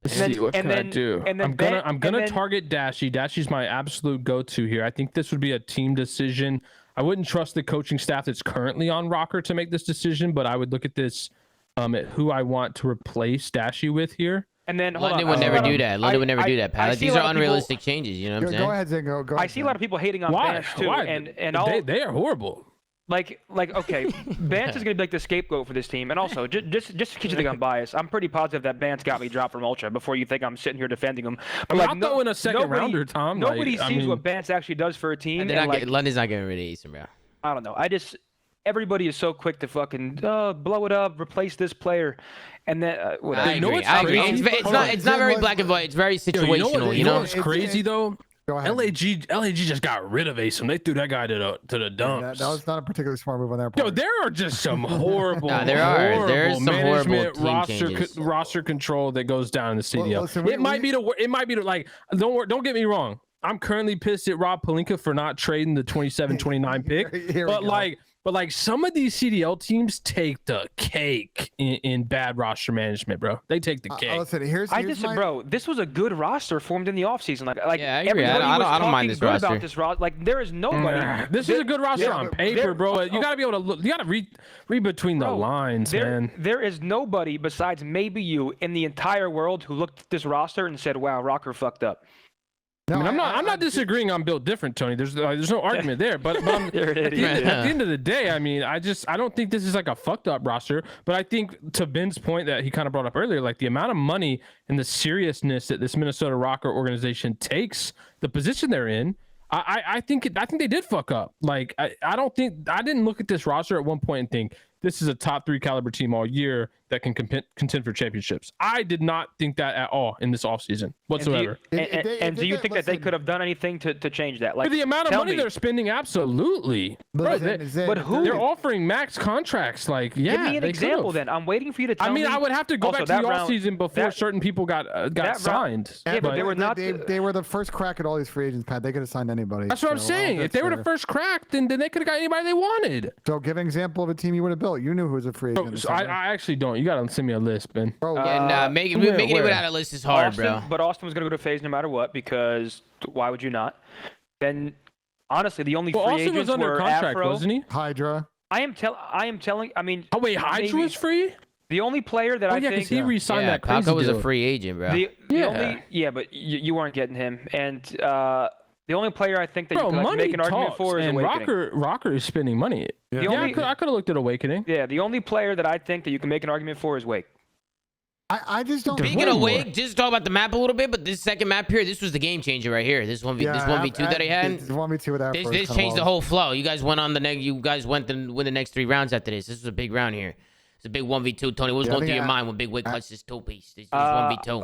Let's see, what can I do? I'm gonna target Dashy. Dashy's my absolute go-to here. I think this would be a team decision. I wouldn't trust the coaching staff that's currently on Rokkr to make this decision, but I would look at this at who I want to replace Dashy with here. And then London would never do that. London would never do that, Pat. These are unrealistic changes. You know what I'm saying? Go ahead, Zen. Go ahead. I see a lot of people hating on Bance too. Why? And they are horrible. Like okay, Bance is gonna be like the scapegoat for this team, and also just in case you think I'm biased, I'm pretty positive that Bance got me dropped from Ultra before you think I'm sitting here defending him. But I'm throwing a second rounder, Tom. Nobody sees what Bance actually does for a team. London's not getting rid of Easton, bro. I don't know. Everybody is so quick to fucking blow it up, replace this player, and then I agree. It's not very black and white. It's very situational. You know what's crazy though? LAG just got rid of Asim. They threw that guy to the dumps. That was not a particularly smart move on their part. Yo, there are just some horrible, there's some management horrible roster control that goes down in the CDL. Listen, it might be like don't get me wrong. I'm currently pissed at Rob Pelinka for not trading the 27-29 pick, but like some of these CDL teams take the cake in bad roster management, bro. They take the cake. Listen, bro, this was a good roster formed in the offseason. Like yeah, I agree. I don't mind this roster. About this roster. Like there is nobody. This is a good roster on paper, bro. You gotta be able to look. You gotta read between the lines, man. There is nobody besides maybe you in the entire world who looked at this roster and said, "Wow, Rokkr fucked up." No, I mean, I'm not disagreeing on built different, Tony. There's no argument there. But at the end of the day, I mean, I don't think this is like a fucked up roster. But I think to Ben's point that he kind of brought up earlier, like the amount of money and the seriousness that this Minnesota Rokkr organization takes the position they're in, I think they did fuck up. Like I didn't look at this roster at one point and think this is a top 3 caliber team all year that can contend for championships. I did not think that at all in this offseason whatsoever. And do you think that they could have done anything to change that? Like for the amount of money they're spending, absolutely. But who? They're offering max contracts. Like, yeah. Give me an example then. I'm waiting for you to tell me. I would have to go back to the offseason before certain people got signed. Yeah, but they were not. They were the first crack at all these free agents, Pat. They could have signed anybody. That's what I'm saying. If they were the first crack, then they could have got anybody they wanted. So give an example of a team you would have built. You knew who was a free agent. So I actually don't. You gotta send me a list, Ben. Making it without a list is hard, bro. But Austin was gonna go to FaZe no matter what, because why would you not? Then honestly, the only free agents was under were contract, Afro, wasn't he? Hydra. I am telling. I mean. Oh wait, Hydra was free? The only player that I yeah, think because he re-signed that crazy Paco was deal. a free agent, bro. But you weren't getting him. And the only player I think that Bro, you can make an argument for is and Awakening. Rokkr is spending money. Yeah. I could have looked at Awakening. Yeah, the only player that I think that you can make an argument for is Wake. I just don't. Speaking of Wake, just talk about the map a little bit, but this second map here, this was the game changer right here. This 1v2 that he had. This 1v2 with Afro. This changed the whole flow. You guys went on the next. You guys went to win the next 3 rounds after this. This was a big round here. It's a big 1v2. Tony, what was going through your mind when Big Wake clutched this 2-piece? This was 1v2.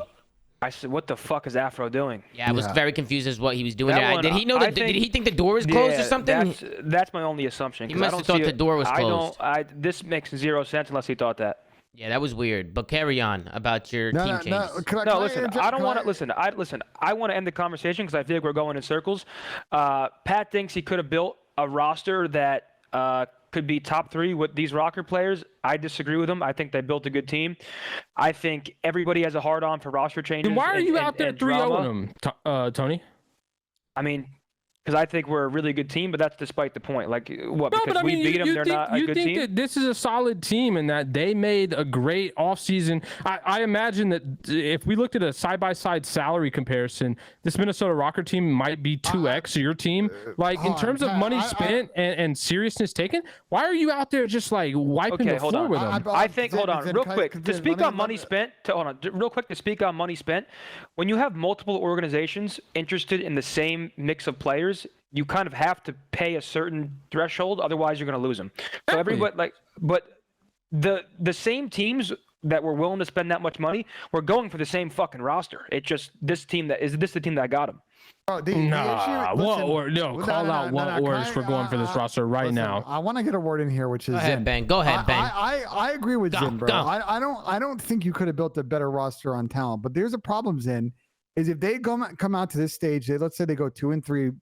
I said, what the fuck is Afro doing? Yeah, I was very confused as what he was doing there. One, Did he know that? Did he think the door was closed or something? That's my only assumption. He must have thought the door was closed. This makes 0 sense unless he thought that. Yeah, that was weird. But carry on about your team changes. Listen. I don't want to listen. I want to end the conversation because I feel like we're going in circles. Pat thinks he could have built a roster that could be top 3 with these Rokkr players. I disagree with him. I think they built a good team. I think everybody has a hard on for roster changes. Then why are you out there 3-0 them, Tony? I mean, because I think we're a really good team, but that's despite the point. Like, what? No, because we beat them, they're not a good team? You think that this is a solid team and that they made a great offseason? I imagine that if we looked at a side-by-side salary comparison, this Minnesota Rokkr team might be 2x your team. Like, in terms of money spent and seriousness taken, why are you out there just, like, wiping the floor with them? I think, hold on, real quick. To speak on money spent, when you have multiple organizations interested in the same mix of players, you kind of have to pay a certain threshold, otherwise you're going to lose them. So everybody, but the same teams that were willing to spend that much money were going for the same fucking roster. It's just this the team that got them. Oh, call out what orders for going for this roster now. I want to get a word in here, which is Zin. Go ahead, Ben. I agree with Zin, bro. I don't think you could have built a better roster on talent, but there's a problem, Zin, is if they come out to this stage, let's say they go 2-3,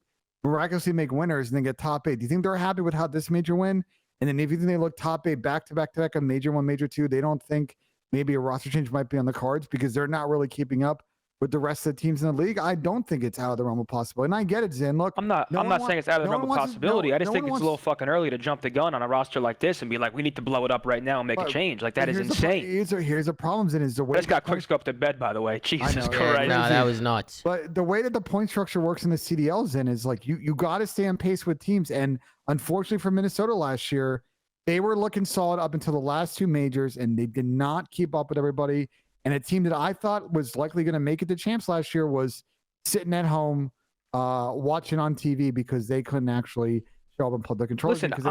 miraculously make winners and then get top 8. Do you think they're happy with how this major win? And then if you think they look top 8 back to back a major 1, major 2, they don't think maybe a roster change might be on the cards because they're not really keeping up with the rest of the teams in the league? I don't think it's out of the realm of possibility. And I get it, Zin. Look, I'm not saying it's out of the realm of possibility. I just think it's a little fucking early to jump the gun on a roster like this and be like, we need to blow it up right now and make a change. Like, that is insane. Here's the problem, Zin, is the way. This got quick scoped to bed, by the way. Jesus Christ. No, that was nuts. But the way that the point structure works in the CDL, Zin, is like you got to stay on pace with teams. And unfortunately for Minnesota last year, they were looking solid up until the last 2 majors, and they did not keep up with everybody. And a team that I thought was likely going to make it to champs last year was sitting at home watching on TV because they couldn't actually show up and plug the controllers. Listen,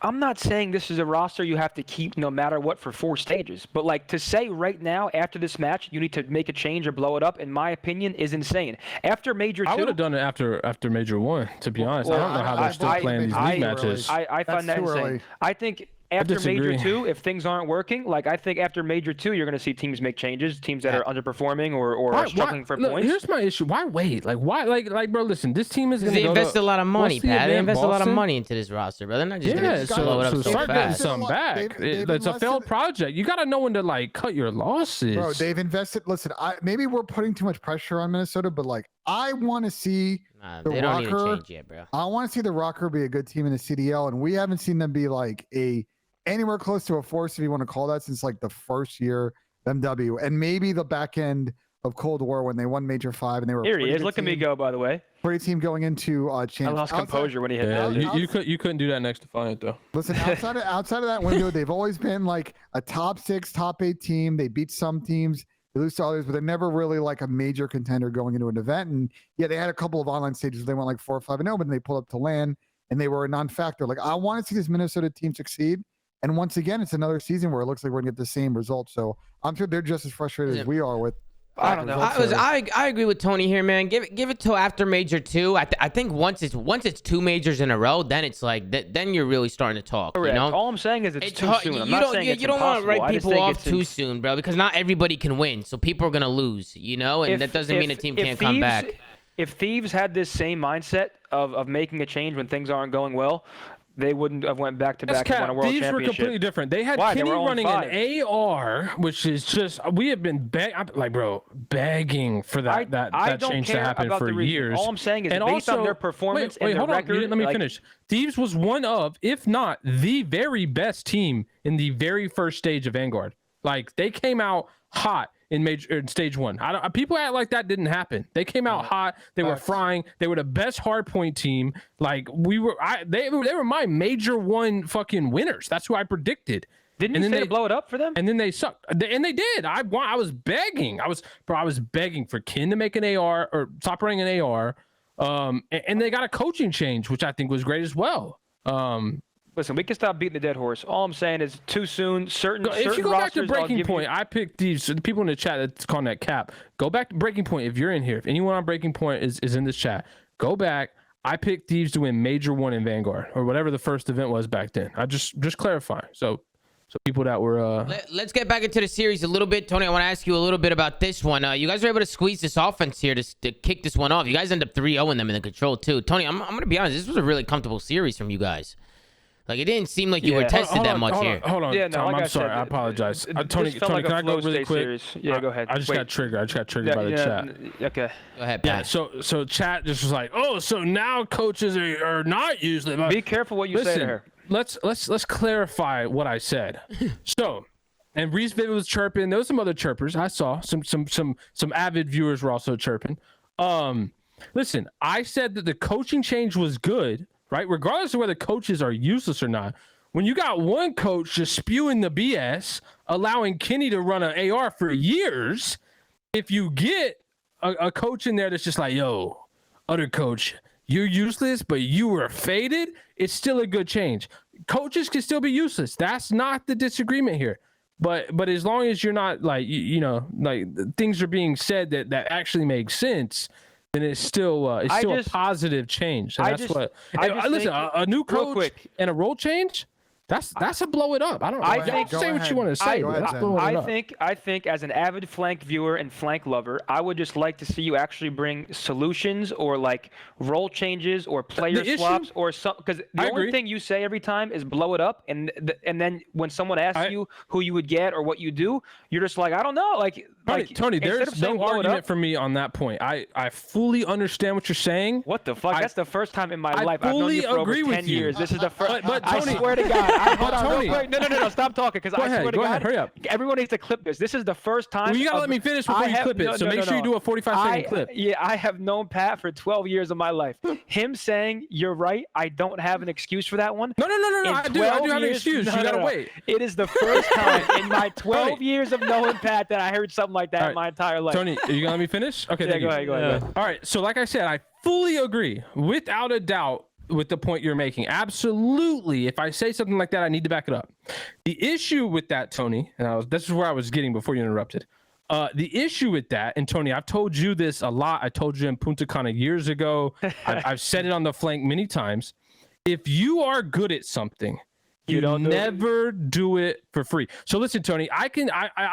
I'm not saying this is a roster you have to keep no matter what for 4 stages. But like to say right now after this match you need to make a change or blow it up, in my opinion, is insane. After Major 2, I would have done it after Major 1. To be honest, I don't know how they're still playing these league matches. I find that insane. Early. I think. After Major 2, if things aren't working, like I think after Major 2, you're going to see teams make changes, teams that are underperforming or are struggling for points. Here's my issue. Why wait? Like, why? Like, bro, listen, this team is going to They invested a lot of money, Pat. They invested a lot of Boston? money into this roster, bro. They're not just going to blow it up so start fast. getting some back. It's a failed project. You got to know when to, like, cut your losses. Bro, they've invested. Listen, maybe we're putting too much pressure on Minnesota, but, like, I want to see they don't need to change yet, bro. I want to see the Rokkr be a good team in the CDL, and we haven't seen them be, like, anywhere close to a force, if you want to call that, since like the first year MW, and maybe the back end of Cold War when they won Major 5 and they were. Here he is. Look at me go. By the way, pretty team going into champs. I lost composure when he hit that. You couldn't do that next Defiant though. Listen, outside of that window, they've always been like a top 6, top 8 team. They beat some teams, they lose to others, but they're never really like a major contender going into an event. And yeah, they had a couple of online stages where they went like 4-5-0, but then they pulled up to LAN and they were a non-factor. Like, I want to see this Minnesota team succeed. And once again, it's another season where it looks like we're gonna get the same results. So I'm sure they're just as frustrated as we are with. I don't know. I agree with Tony here, man. Give it till after Major 2. I think once it's 2 majors in a row, then it's like then you're really starting to talk. Correct. You know? All I'm saying is it's too soon. I'm not saying you don't want to write people off too soon, bro, because not everybody can win. So people are gonna lose, you know, and that doesn't mean a team can't come back. If Thieves had this same mindset of making a change when things aren't going well, they wouldn't have went back to That's back and won a cap. world These were championship. completely different. They had Why? They Kenny were 0-5. running an AR, which is just we have been begging for that I don't change to care happen about for the reason. years. All I'm saying is And based also, on their performance wait, and hold their on. record. You didn't let me like, finish. Thieves was one of, if not the very best team in the very first stage of Vanguard. Like they came out hot in stage 1. People act like that didn't happen. They came out hot. They were frying. They were the best hardpoint team. Like they were my major 1 fucking winners. That's who I predicted. Didn't you say to blow it up for them? And then they sucked. And they did. I was begging. I was begging for Ken to make an AR or stop running an AR. And they got a coaching change, which I think was great as well. Listen, we can stop beating the dead horse. All I'm saying is too soon. If you go back to Breaking Point, I picked these. The people in the chat that's calling that cap. Go back to Breaking Point if you're in here. If anyone on Breaking Point is in this chat, go back. I picked Thieves to win Major 1 in Vanguard or whatever the first event was back then. I just clarifying. So people that were Let's get back into the series a little bit. Tony, I want to ask you a little bit about this one. You guys were able to squeeze this offense here to kick this one off. You guys end up 3-0ing them in the control too. Tony, I'm going to be honest. This was a really comfortable series from you guys. Like, it didn't seem like you were tested that much here. Hold on, Yeah, no, Tom, like I'm I sorry. said, I apologize. it Tony, just felt like can a I go flow really state quick? series. Yeah, go ahead. I just got triggered by the chat. Okay. Go ahead, Yeah, Pat. so chat just was like, oh, so now coaches are not usually. Be careful what you say to her. Let's clarify what I said. So, and Reese Vivid was chirping. There was some other chirpers. I saw some avid viewers were also chirping. Listen, I said that the coaching change was good, right? Regardless of whether coaches are useless or not. When you got one coach just spewing the BS, allowing Kenny to run an AR for years, if you get a coach in there that's just like, yo, other coach, you're useless, but you were faded, it's still a good change. Coaches can still be useless. That's not the disagreement here. But as long as you're not like, like things are being said that actually make sense, then it's still a positive change. And listen, a new coach and a role change, that's a blow it up. I don't know. I think, say what you want to say. I think as an avid flank viewer and flank lover, I would just like to see you actually bring solutions or like role changes or player swaps or some, because the only thing you say every time is blow it up, and then when someone asks you who you would get or what you do, you're just like, I don't know. Tony, there's no argument for me on that point. I fully understand what you're saying. What the fuck? That's the first time in my life I've known you for over agree with 10 you. years. This is the first. But Tony, I swear to God. Hold on, Tony. real quick. No. Stop talking, because I swear to God. Hurry up. Everyone needs to clip this. This is the first time. Well, you gotta let me finish before you clip it. So make sure you do a 45-second clip. Yeah, I have known Pat for 12 years of my life. Him saying you're right, I don't have an excuse for that one. No. I do have an excuse. You gotta wait. It is the first time in my 12 years of knowing Pat that I heard something like that in my entire life. Tony, are you gonna let me finish? Okay, yeah, go ahead. All right. So like I said, I fully agree, without a doubt, with the point you're making. Absolutely. If I say something like that, I need to back it up. The issue with that, Tony, and this is where I was getting before you interrupted. The issue with that, and Tony, I've told you this a lot. I told you in Punta Cana years ago. I've said it on the flank many times. If you are good at something, you don't never do it for free. So listen, Tony, I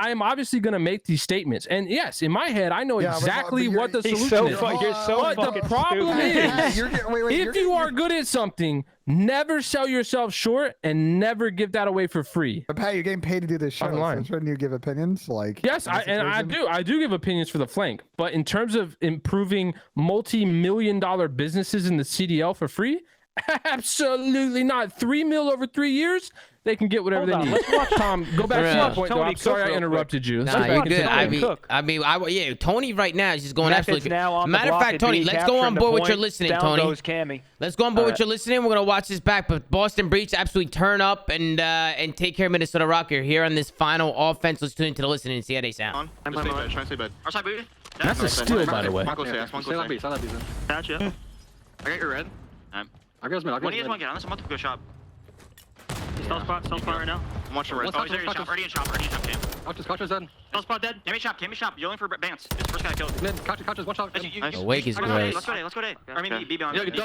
am obviously going to make these statements. And yes, in my head, I know exactly what the solution is. You're so but the problem is, if you are good at something, never sell yourself short and never give that away for free. But Pat, you're getting paid to do this show. So shouldn't you give opinions? Yes, I do give opinions for the flank. But in terms of improving multi-million-dollar businesses in the CDL for free, absolutely not. $3 million over 3 years, they can get whatever they need. Let's watch Tom. Go back to your point. I'm sorry I interrupted you. Nah, you're good. Tony right now is just going absolutely. Matter of fact, Tony, let's go on board with your listening, Tony. Let's go on board with your listening. We're gonna watch this back, but Boston Breach absolutely turn up and take care of Minnesota Rokkr here on this final offense. Let's tune into the listening and see how they sound. Try and stay bed. That's a steal, by the way. I got your red. When do you guys want to get on this? I'm about to go shop. Stealth spot right now. I'm watching red. Oh, he's already in shop. Already in shop, cam. Couch is dead. Stealth spot dead. Cam me shop. You're only for Bance. It's the first guy killed. Couch is one shot. Wake is great. Let's go day. I mean, B on. Dub. Dead.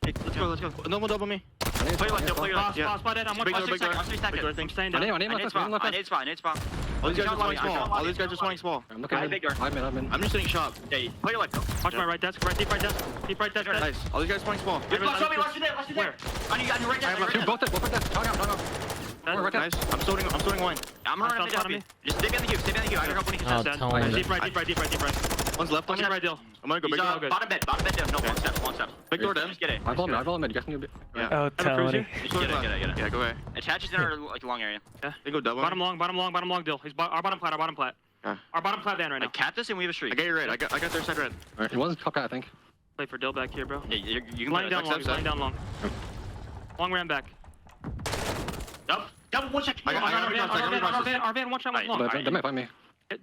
Let's go. No more double me. Play your left. Spot dead. I'm 1 second. I'm 3 seconds. I'm staying down. I need spot. All these guys just wanting small. All these guys just wanting small. I'm looking I at think you're. I'm just sitting shop. Yeah, play your life. Watch my right desk. Right deep right desk. Deep right desk. Nice. All these guys wanting small. Show me. Watch you there. Where? On your right desk. Two, both desk. Dog out. Nice. I'm sorting one. I'm gonna run mid. Just stay behind the cube. Stay behind the cube. I can help when he can touch that. Tony. Deep right. One's left. Watch your right deal. I'm gonna go big door. Bottom bed down. No, one step. Big door down. Just get it. I follow mid. You guys can do Yeah. Oh, Tony. Just get it. Yeah, go away. Attaches in our like long area. They go double. Bottom long deal. He's our bottom plat. Yeah. Our bottom plat van right now. Cap this and we have a I streak. got you red. I got their side red. Alright, one's top guy, I think. Play for Dill back here, bro. Yeah, you can Laying play down long. Laying down long. Long ran back. Double one shot. Our van one shot was long. They might find me.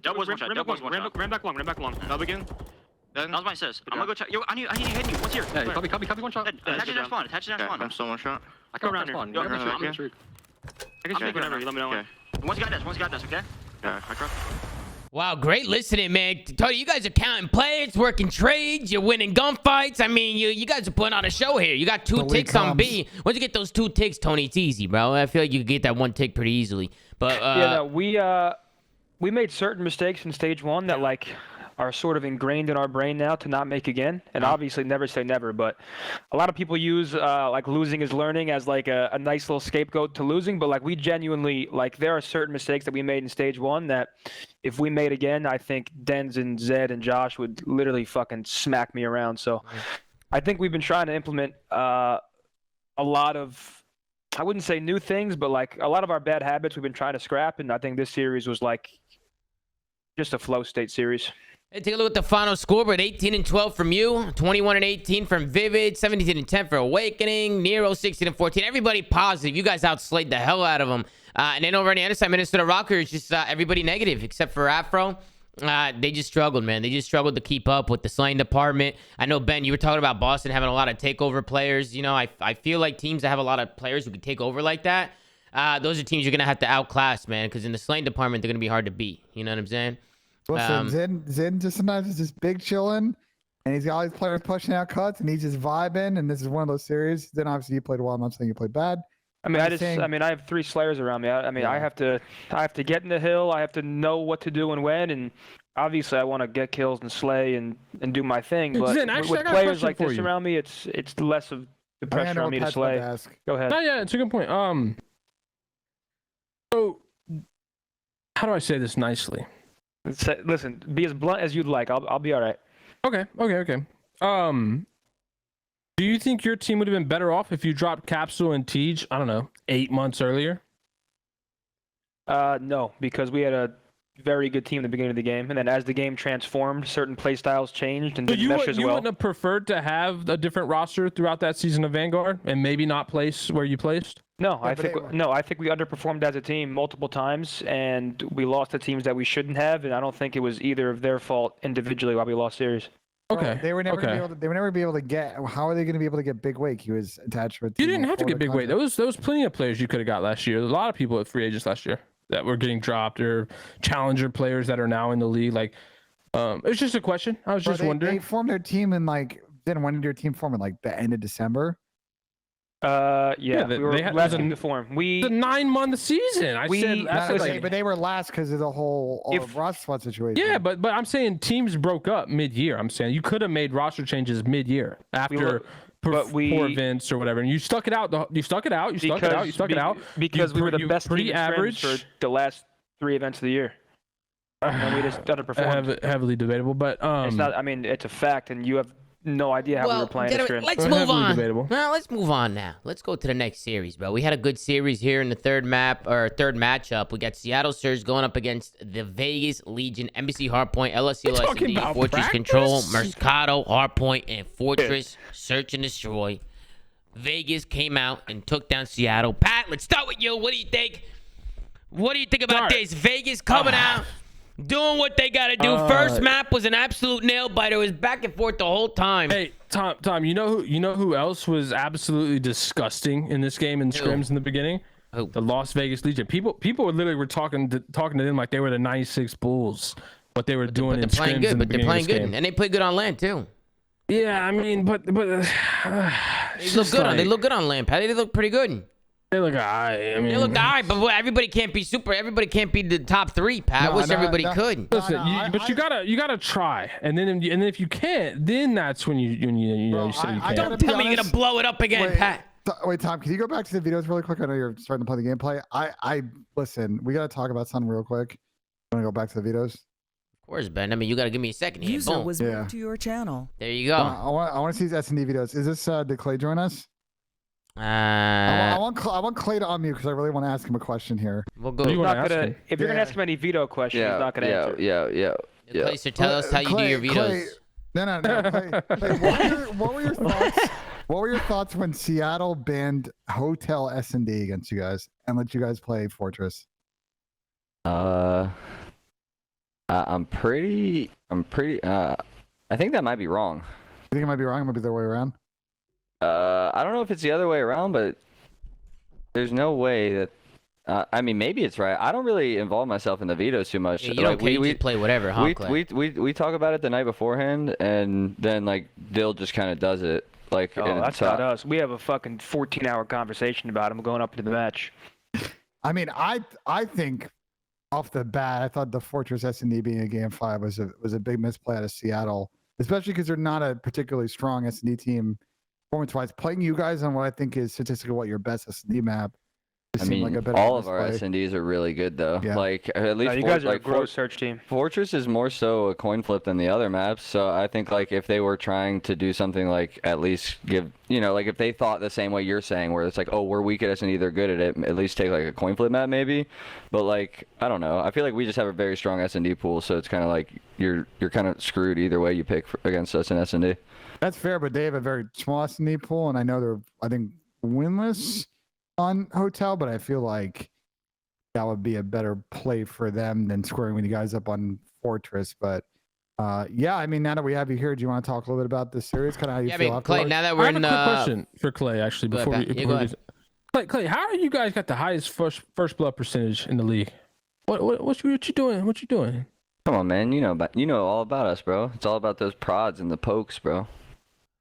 Double was one shot. Ran back long. Double again. That was my assist. I'm gonna go check. Yo, I need to hit you. What's here? Yeah, copy one shot. Attach it down spawn. I'm still one shot. I Go can't around spawn. here. You Yo, got me I'm streak. I can speak whenever. You let me know when. One's got this, okay? Yeah, I got. Wow, great listening, man. Tony, you guys are counting players, working trades, you're winning gunfights. I mean, you guys are putting on a show here. You got 2 ticks on B. Once you get those 2 ticks, Tony, it's easy, bro. I feel like you could get that 1 tick pretty easily. But Yeah, no, we made certain mistakes in stage 1 that like are sort of ingrained in our brain now to not make again. And obviously never say never, but a lot of people use like losing is learning as like a nice little scapegoat to losing, but like we genuinely, like there are certain mistakes that we made in stage 1 that if we made again, I think Denz and Zed and Josh would literally fucking smack me around. So I think we've been trying to implement a lot of, I wouldn't say new things, but like a lot of our bad habits we've been trying to scrap, and I think this series was like just a flow state series. Hey, take a look at the final scoreboard. 18-12 from you, 21-18 from Vivid, 17-10 for Awakening, Nero 16-14. Everybody positive. You guys outslayed the hell out of them. And then over on the other side, Minnesota Rokkr is just everybody negative except for Afro. They just struggled, man. They just struggled to keep up with the slaying department. I know, Ben, you were talking about Boston having a lot of takeover players. You know, I feel like teams that have a lot of players who can take over like that, those are teams you're going to have to outclass, man, because in the slaying department, they're going to be hard to beat. You know what I'm saying? Listen, Zen just sometimes is just big chilling, and he's got all these players pushing out cuts, and he's just vibing. And this is one of those series. Then obviously you played well. I'm not saying you played bad. I mean, I have 3 Slayers around me. I have to get in the hill. I have to know what to do and when. And obviously, I want to get kills and slay and do my thing. But Zen, actually, with players like this around me, it's less of the pressure on me to slay. Go ahead. No, yeah, it's a good point. So how do I say this nicely? Listen, be as blunt as you'd like. I'll be all right. Okay. Do you think your team would have been better off if you dropped Capsule and Tej, I don't know, 8 months earlier? No, because we had a very good team at the beginning of the game, and then as the game transformed, certain play styles changed and didn't mesh as well. You wouldn't have preferred to have a different roster throughout that season of Vanguard and maybe not place where you placed? No, I think we underperformed as a team multiple times, and we lost to teams that we shouldn't have, and I don't think it was either of their fault individually why we lost series. Okay. They were never be able to get. How are they going to be able to get Big Wake? He was attached to a team. You didn't have to get Big Wake. There was plenty of players you could have got last year. A lot of people at free agents last year that were getting dropped, or challenger players that are now in the league. Like, it's just a question. I was just wondering. They formed their team in when did your team form in like the end of December? Yeah, we were last team to form. The 9-month season. But they were last because of the whole roster spot situation. Yeah, but I'm saying teams broke up mid-year. I'm saying you could have made roster changes mid-year after poor events or whatever, and you stuck it out. You stuck it out because we were the best team average for the last 3 events of the year. And we just underperformed. Heavily debatable, but it's not. I mean, it's a fact, and you have no idea how we were playing this script. Let's move on. Well, let's move on now. Let's go to the next series, bro. We had a good series here in the third matchup. We got Seattle Surge going up against the Vegas Legion, Embassy Hardpoint, LSC, LSD, Fortress Control, Mercado, Hardpoint, and Fortress Search and Destroy. Vegas came out and took down Seattle. Pat, let's start with you. What do you think? What do you think about this? Vegas coming out, doing what they got to do. First map was an absolute nail biter. It was back and forth the whole time. Hey, Tom, you know who else was absolutely disgusting in this game in scrims in the beginning? Who? The Las Vegas Legion. People were talking to them like they were the 96 Bulls. What they were doing in scrims in the beginning of this game. And they play good on land too. Yeah, I mean, but they look good on land, Pat. They look pretty good. They look alright. I mean, They look alright, but everybody can't be Everybody can't be the top 3, Pat. I wish everybody could. Listen, you gotta try, and then if you can't, then that's when you say you can't. Don't tell me you're gonna blow it up again, Pat. Wait, Tom, can you go back to the videos really quick? I know you're starting to play the gameplay. I listen. We gotta talk about something real quick. Want to go back to the videos? Of course, Ben. I mean, you gotta give me a second here. User Boom. was moved to your channel. There you go. I want to see these S&D videos. Is this did Clay join us? I want Clay to unmute because I really want to ask him a question here. We'll go. If you're gonna ask him any veto questions, he's not gonna answer. Clay, so tell us how you do your vetoes. No. Clay, what were your thoughts? What were your thoughts when Seattle banned Hotel S&D against you guys and let you guys play Fortress? I'm pretty. I think that might be wrong. You think it might be wrong? It might be the other way around. I don't know if it's the other way around, but there's no way that. I mean, maybe it's right. I don't really involve myself in the vetoes too much. Yeah, you don't care, you just play whatever, huh, Clay? We talk about it the night beforehand, and then like Dill just kind of does it. Like, that's not us. We have a fucking 14-hour conversation about him going up into the match. I mean, I think off the bat, I thought the Fortress S&D being a game 5 was a big misplay out of Seattle, especially because they're not a particularly strong S&D team performance-wise. Playing you guys on what I think is statistically what your best S&D map. I mean, like all of our S&Ds are really good though. Yeah. Like at least you guys are a gross search team. Fortress is more so a coin flip than the other maps. So I think like if they were trying to do something like at least give, like if they thought the same way you're saying, where it's like, oh, we're weak at S&D, they're good at it, at least take like a coin flip map maybe. But like I don't know. I feel like we just have a very strong S&D pool, so it's kind of like you're kind of screwed either way you pick against us in S&D. That's fair, but they have a very small S&D pool, and I know they're winless on Hotel, but I feel like that would be a better play for them than squaring with you guys up on Fortress. But yeah, I mean, now that we have you here, do you want to talk a little bit about this series? Kind of how you feel afterwards? Clay, now that we're I have a quick question for Clay, actually, before we Clay, how are you guys got the highest first blood percentage in the league? What you doing? What you doing? Come on, man. You know all about us, bro. It's all about those prods and the pokes, bro.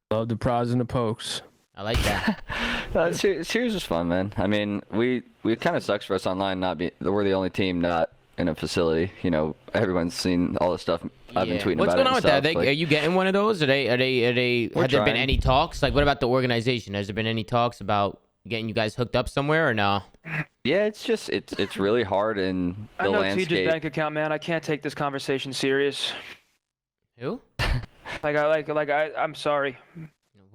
Love the prods and the pokes. I like that. Series was fun, man. I mean, it kind of sucks for us online we're the only team not in a facility. Everyone's seen all the stuff I've been tweeting What's about. What's going on with that? Are you getting one of those? Have there been any talks? Like, what about the organization? Has there been any talks about getting you guys hooked up somewhere or no? Yeah, it's really hard in the landscape. TJ's bank account, man. I can't take this conversation serious. Who? I'm sorry.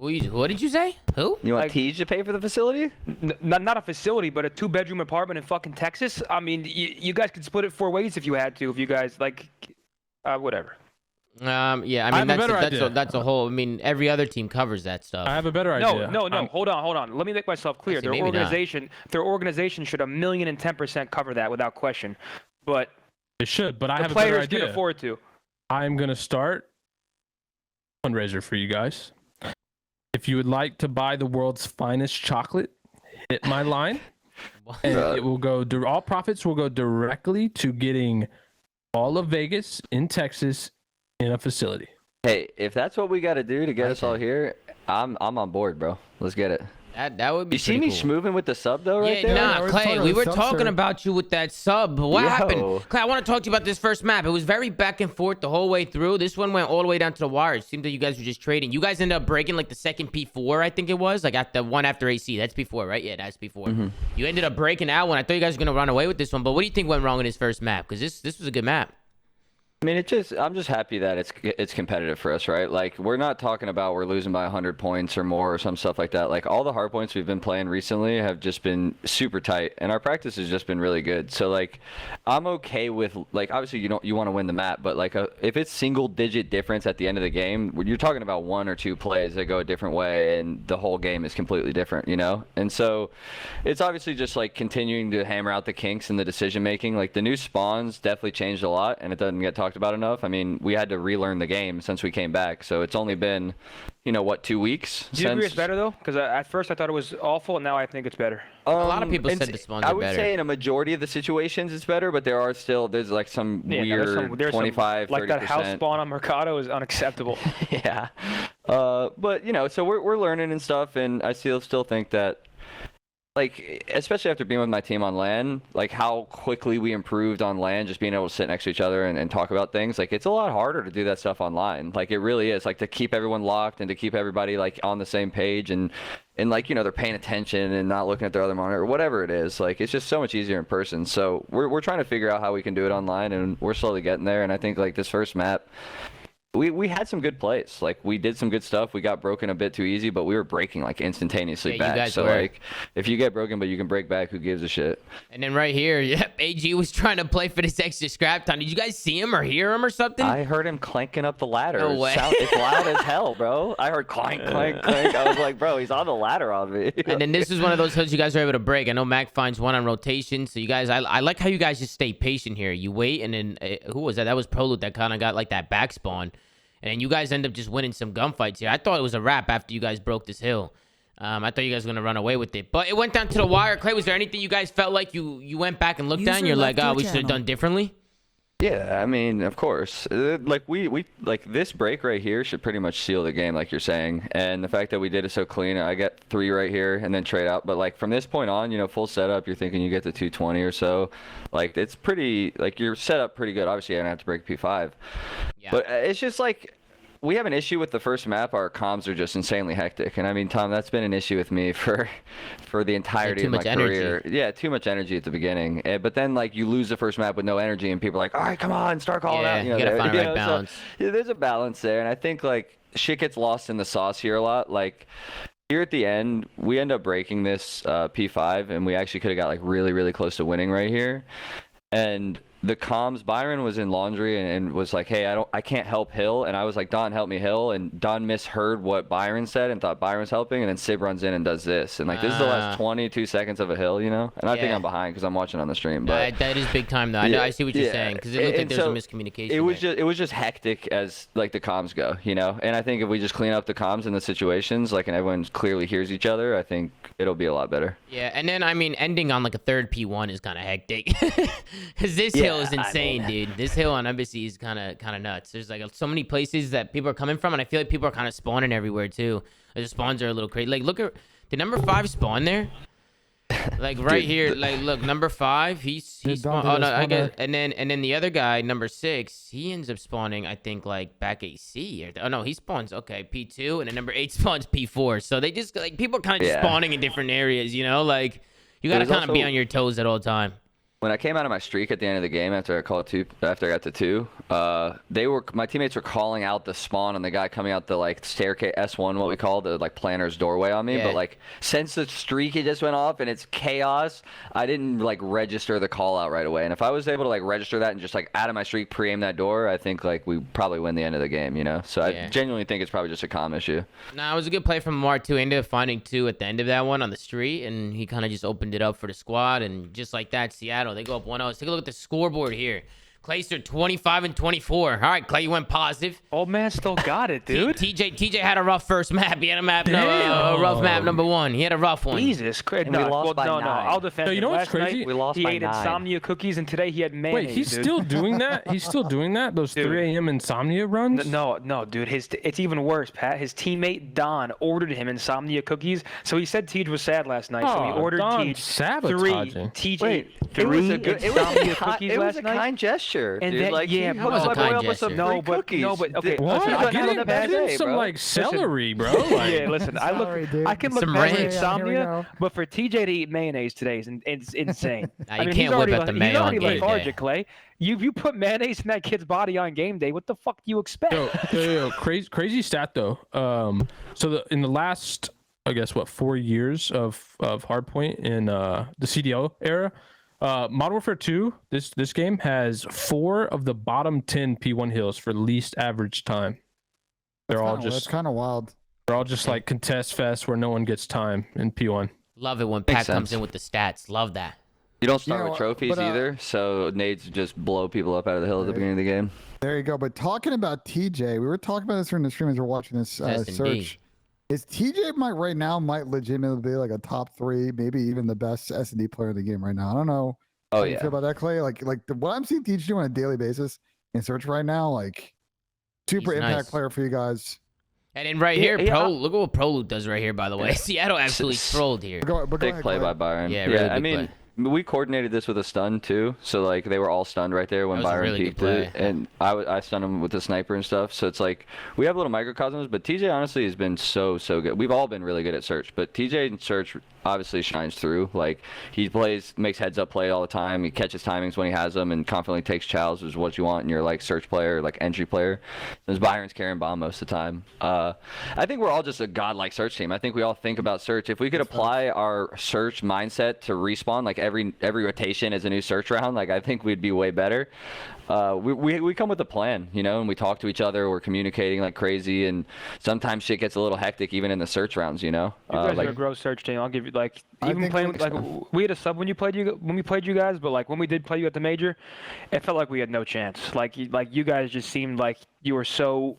What did you say? Who? You want Tej to pay for the facility? Not a facility, but a 2-bedroom apartment in fucking Texas. I mean, you guys could split it 4 ways if you had to. If you guys whatever. Yeah. I mean, that's a whole. I mean, every other team covers that stuff. I have a better idea. No. Hold on. Let me make myself clear. Their organization should 1,010% cover that without question. But it should. But I have a better better idea. Can afford to. I'm gonna start a fundraiser for you guys. If you would like to buy the world's finest chocolate, hit my line, and it will go. All profits will go directly to getting all of Vegas in Texas in a facility. Hey, if that's what we got to do to get us all here, I'm on board, bro. Let's get it. That would be. You see me schmooving with the sub though, right there? Nah, Clay, we were talking about you with that sub. What happened? Clay, I want to talk to you about this first map. It was very back and forth the whole way through. This one went all the way down to the wire. It seemed that you guys were just trading. You guys ended up breaking like the second P4, I think it was, like at the one after AC. That's P4, right? Yeah, that's P4. Mm-hmm. You ended up breaking that one. I thought you guys were gonna run away with this one, but what do you think went wrong in this first map? Because this was a good map. I mean, I'm just happy that it's competitive for us, right? Like, we're not talking about we're losing by 100 points or more or some stuff like that. Like, all the hard points we've been playing recently have just been super tight, and our practice has just been really good. So, like, I'm okay with, like, obviously you want to win the map, but, like, if it's single-digit difference at the end of the game, you're talking about 1 or 2 plays that go a different way, and the whole game is completely different, And so, it's obviously just, like, continuing to hammer out the kinks in the decision-making. Like, the new spawns definitely changed a lot, and it doesn't get talked about enough. I mean, we had to relearn the game since we came back, so it's only been 2 weeks. Do you agree it's better though? Because at first I thought it was awful, and now I think it's better. A lot of people said the spawns are better. I would say in a majority of the situations it's better, but there's like some weird 25, 30%. Like that house spawn on Mercado is unacceptable. Yeah, but so we're learning and stuff, and I still think that like, especially after being with my team on LAN, like how quickly we improved on LAN, just being able to sit next to each other and talk about things. Like, it's a lot harder to do that stuff online. Like, it really is. Like, to keep everyone locked and to keep everybody like on the same page and like, you know, they're paying attention and not looking at their other monitor or whatever it is. Like, it's just so much easier in person. So we're trying to figure out how we can do it online, and we're slowly getting there. And I think like this first map, we had some good plays. Like, we did some good stuff. We got broken a bit too easy, but we were breaking like instantaneously Yeah, back. you guys So were. like, if you get broken but you can break back, who gives a shit? And then right here, yep, AG was trying to play for this extra scrap time. Did you guys see him or hear him or something? I heard him clanking up the ladder. No way. It's loud as hell, bro. I heard clank, clank, clank. I was like, bro, he's on the ladder on me. And then this is one of those hills you guys are able to break. I know Mac finds one on rotation, so you guys, I like how you guys just stay patient here. You wait, and then who was that? That was Proloot that kind of got like that back spawn. And then you guys end up just winning some gunfights here. I thought it was a wrap after you guys broke this hill. I thought you guys were going to run away with it. But it went down to the wire. Clay, was there anything you guys felt like you went back and looked at and you're like, oh, we should have done differently? Yeah, I mean, of course. Like, we like this break right here should pretty much seal the game, like you're saying. And the fact that we did it so clean, I get 3 right here and then trade out. But like from this point on, you know, full setup, you're thinking you get to 220 or so. Like, it's pretty, like, you're set up pretty good. Obviously, I don't have to break P5. Yeah. But it's just like, we have an issue with the first map. Our comms are just insanely hectic, and I mean, Tom, that's been an issue with me for the entirety of my career. Yeah, too much energy at the beginning. But then like you lose the first map with no energy, and people are like, all right, come on, start calling out. You gotta find the right balance. So, yeah, there's a balance there, and I think like shit gets lost in the sauce here a lot. Like, here at the end, we end up breaking this P5, and we actually could have got like really, really close to winning right here. And the comms, Byron was in laundry and was like, hey, I can't help Hill. And I was like, Don, help me Hill. And Don misheard what Byron said and thought Byron was helping. And then Sib runs in and does this. And like, this is the last 22 seconds of a Hill, you know? And I think I'm behind because I'm watching on the stream. But that is big time though. I know, I see what you're saying, because it looked like there was a miscommunication. It was just hectic as like the comms go, you know? And I think if we just clean up the comms in the situations, like, and everyone clearly hears each other, I think it'll be a lot better. Yeah, and then I mean, ending on like a third P1 is kind of hectic, because this hill is insane, dude. This hill on Embassy is kind of nuts. There's like so many places that people are coming from, and I feel like people are kind of spawning everywhere too. The spawns are a little crazy. Like, look at, did number 5 spawn there? Like right here, like look, number 5, he's spawned. Oh no, I guess, and then the other guy, number 6, he ends up spawning, I think, like back AC. Or, oh no, he spawns P2, and then number 8 spawns P4. So they just like, people are kind of just spawning in different areas, you know? Like, you gotta kind of be on your toes at all time. When I came out of my streak at the end of the game after I got to 2, my teammates were calling out the spawn on the guy coming out the like staircase S1, what we call the like planner's doorway on me. But like, since the streak it just went off and it's chaos, I didn't like register the call out right away. And if I was able to like register that and just like out of my streak pre-aim that door, I think like we probably win the end of the game, you know? So I genuinely think it's probably just a comm issue. Nah, it was a good play from Mar too. He ended up finding 2 at the end of that one on the street, and he kind of just opened it up for the squad, and just like that, Seattle, they go up 1-0. Let's take a look at the scoreboard here. Clayster 25 and 24. All right, Clay, you went positive. Old man still got it, dude. TJ had a rough first map. He had a rough map number 1. He had a rough one. Jesus Christ. No, I'll defend him. You know what's crazy? We lost he by ate 9. insomnia cookies, and today he had mayonnaise. Wait, he's dude. still doing that? He's still doing that? Those 3 a.m. insomnia runs? No, dude. It's even worse, Pat. His teammate Don ordered him insomnia cookies. So he said Tej was sad last night, so he ordered Tej 3 insomnia cookies it was last a night. kind gesture. And dude. then, like, it was a kind gesture. No, but okay. What? Listen, Get in some like celery, bro. Like, yeah, listen. I can look Some past ranch. insomnia, but for TJ to eat mayonnaise today is it's insane. Nah, you can't whip at the mayo on He's already game day. lethargic, Clay. You put mayonnaise in that kid's body on game day. What the fuck do you expect? Yo, crazy stat though. So in the last, I guess, 4 years of Hardpoint in the CDL era, Modern Warfare 2, this game has 4 of the bottom 10 P1 hills for least average time. That's kind of wild. They're all just like contest fest where no one gets time in P1. Love it when Pat comes in with the stats. Love that. You don't start with trophies either, so nades just blow people up out of the hill at the beginning of the game. There you go. But talking about TJ, we were talking about this during the stream as we're watching this search. Is TJ right now might legitimately be like a top 3, maybe even the best S&D player in the game right now? I don't know. Oh, how you feel about that, Clay? Like what I'm seeing TJ do on a daily basis in search right now, like super impact player for you guys. And then right here, look at what Pro Loot does right here, by the way. Seattle absolutely trolled here. Big play by Byron. Yeah, really I big mean, we coordinated this with a stun too, so like they were all stunned right there when Byron peeked it, and I stunned him with the sniper and stuff. So it's like we have little microcosms, but TJ honestly has been so good. We've all been really good at search, but TJ in search obviously shines through. Like he makes heads up play all the time. He catches timings when he has them, and confidently takes chows, which is what you want in your like search player, like entry player. Since Byron's carrying bomb most of the time. I think we're all just a godlike search team. I think we all think about search. If we could apply our search mindset to respawn, like every rotation is a new search round, like I think we'd be way better. We come with a plan, you know, and we talk to each other. We're communicating like crazy, and sometimes shit gets a little hectic even in the search rounds, you know. You guys are a gross search team. I'll give you like even playing like we had a sub when we played you guys, but like when we did play you at the major, it felt like we had no chance. Like you guys just seemed like you were so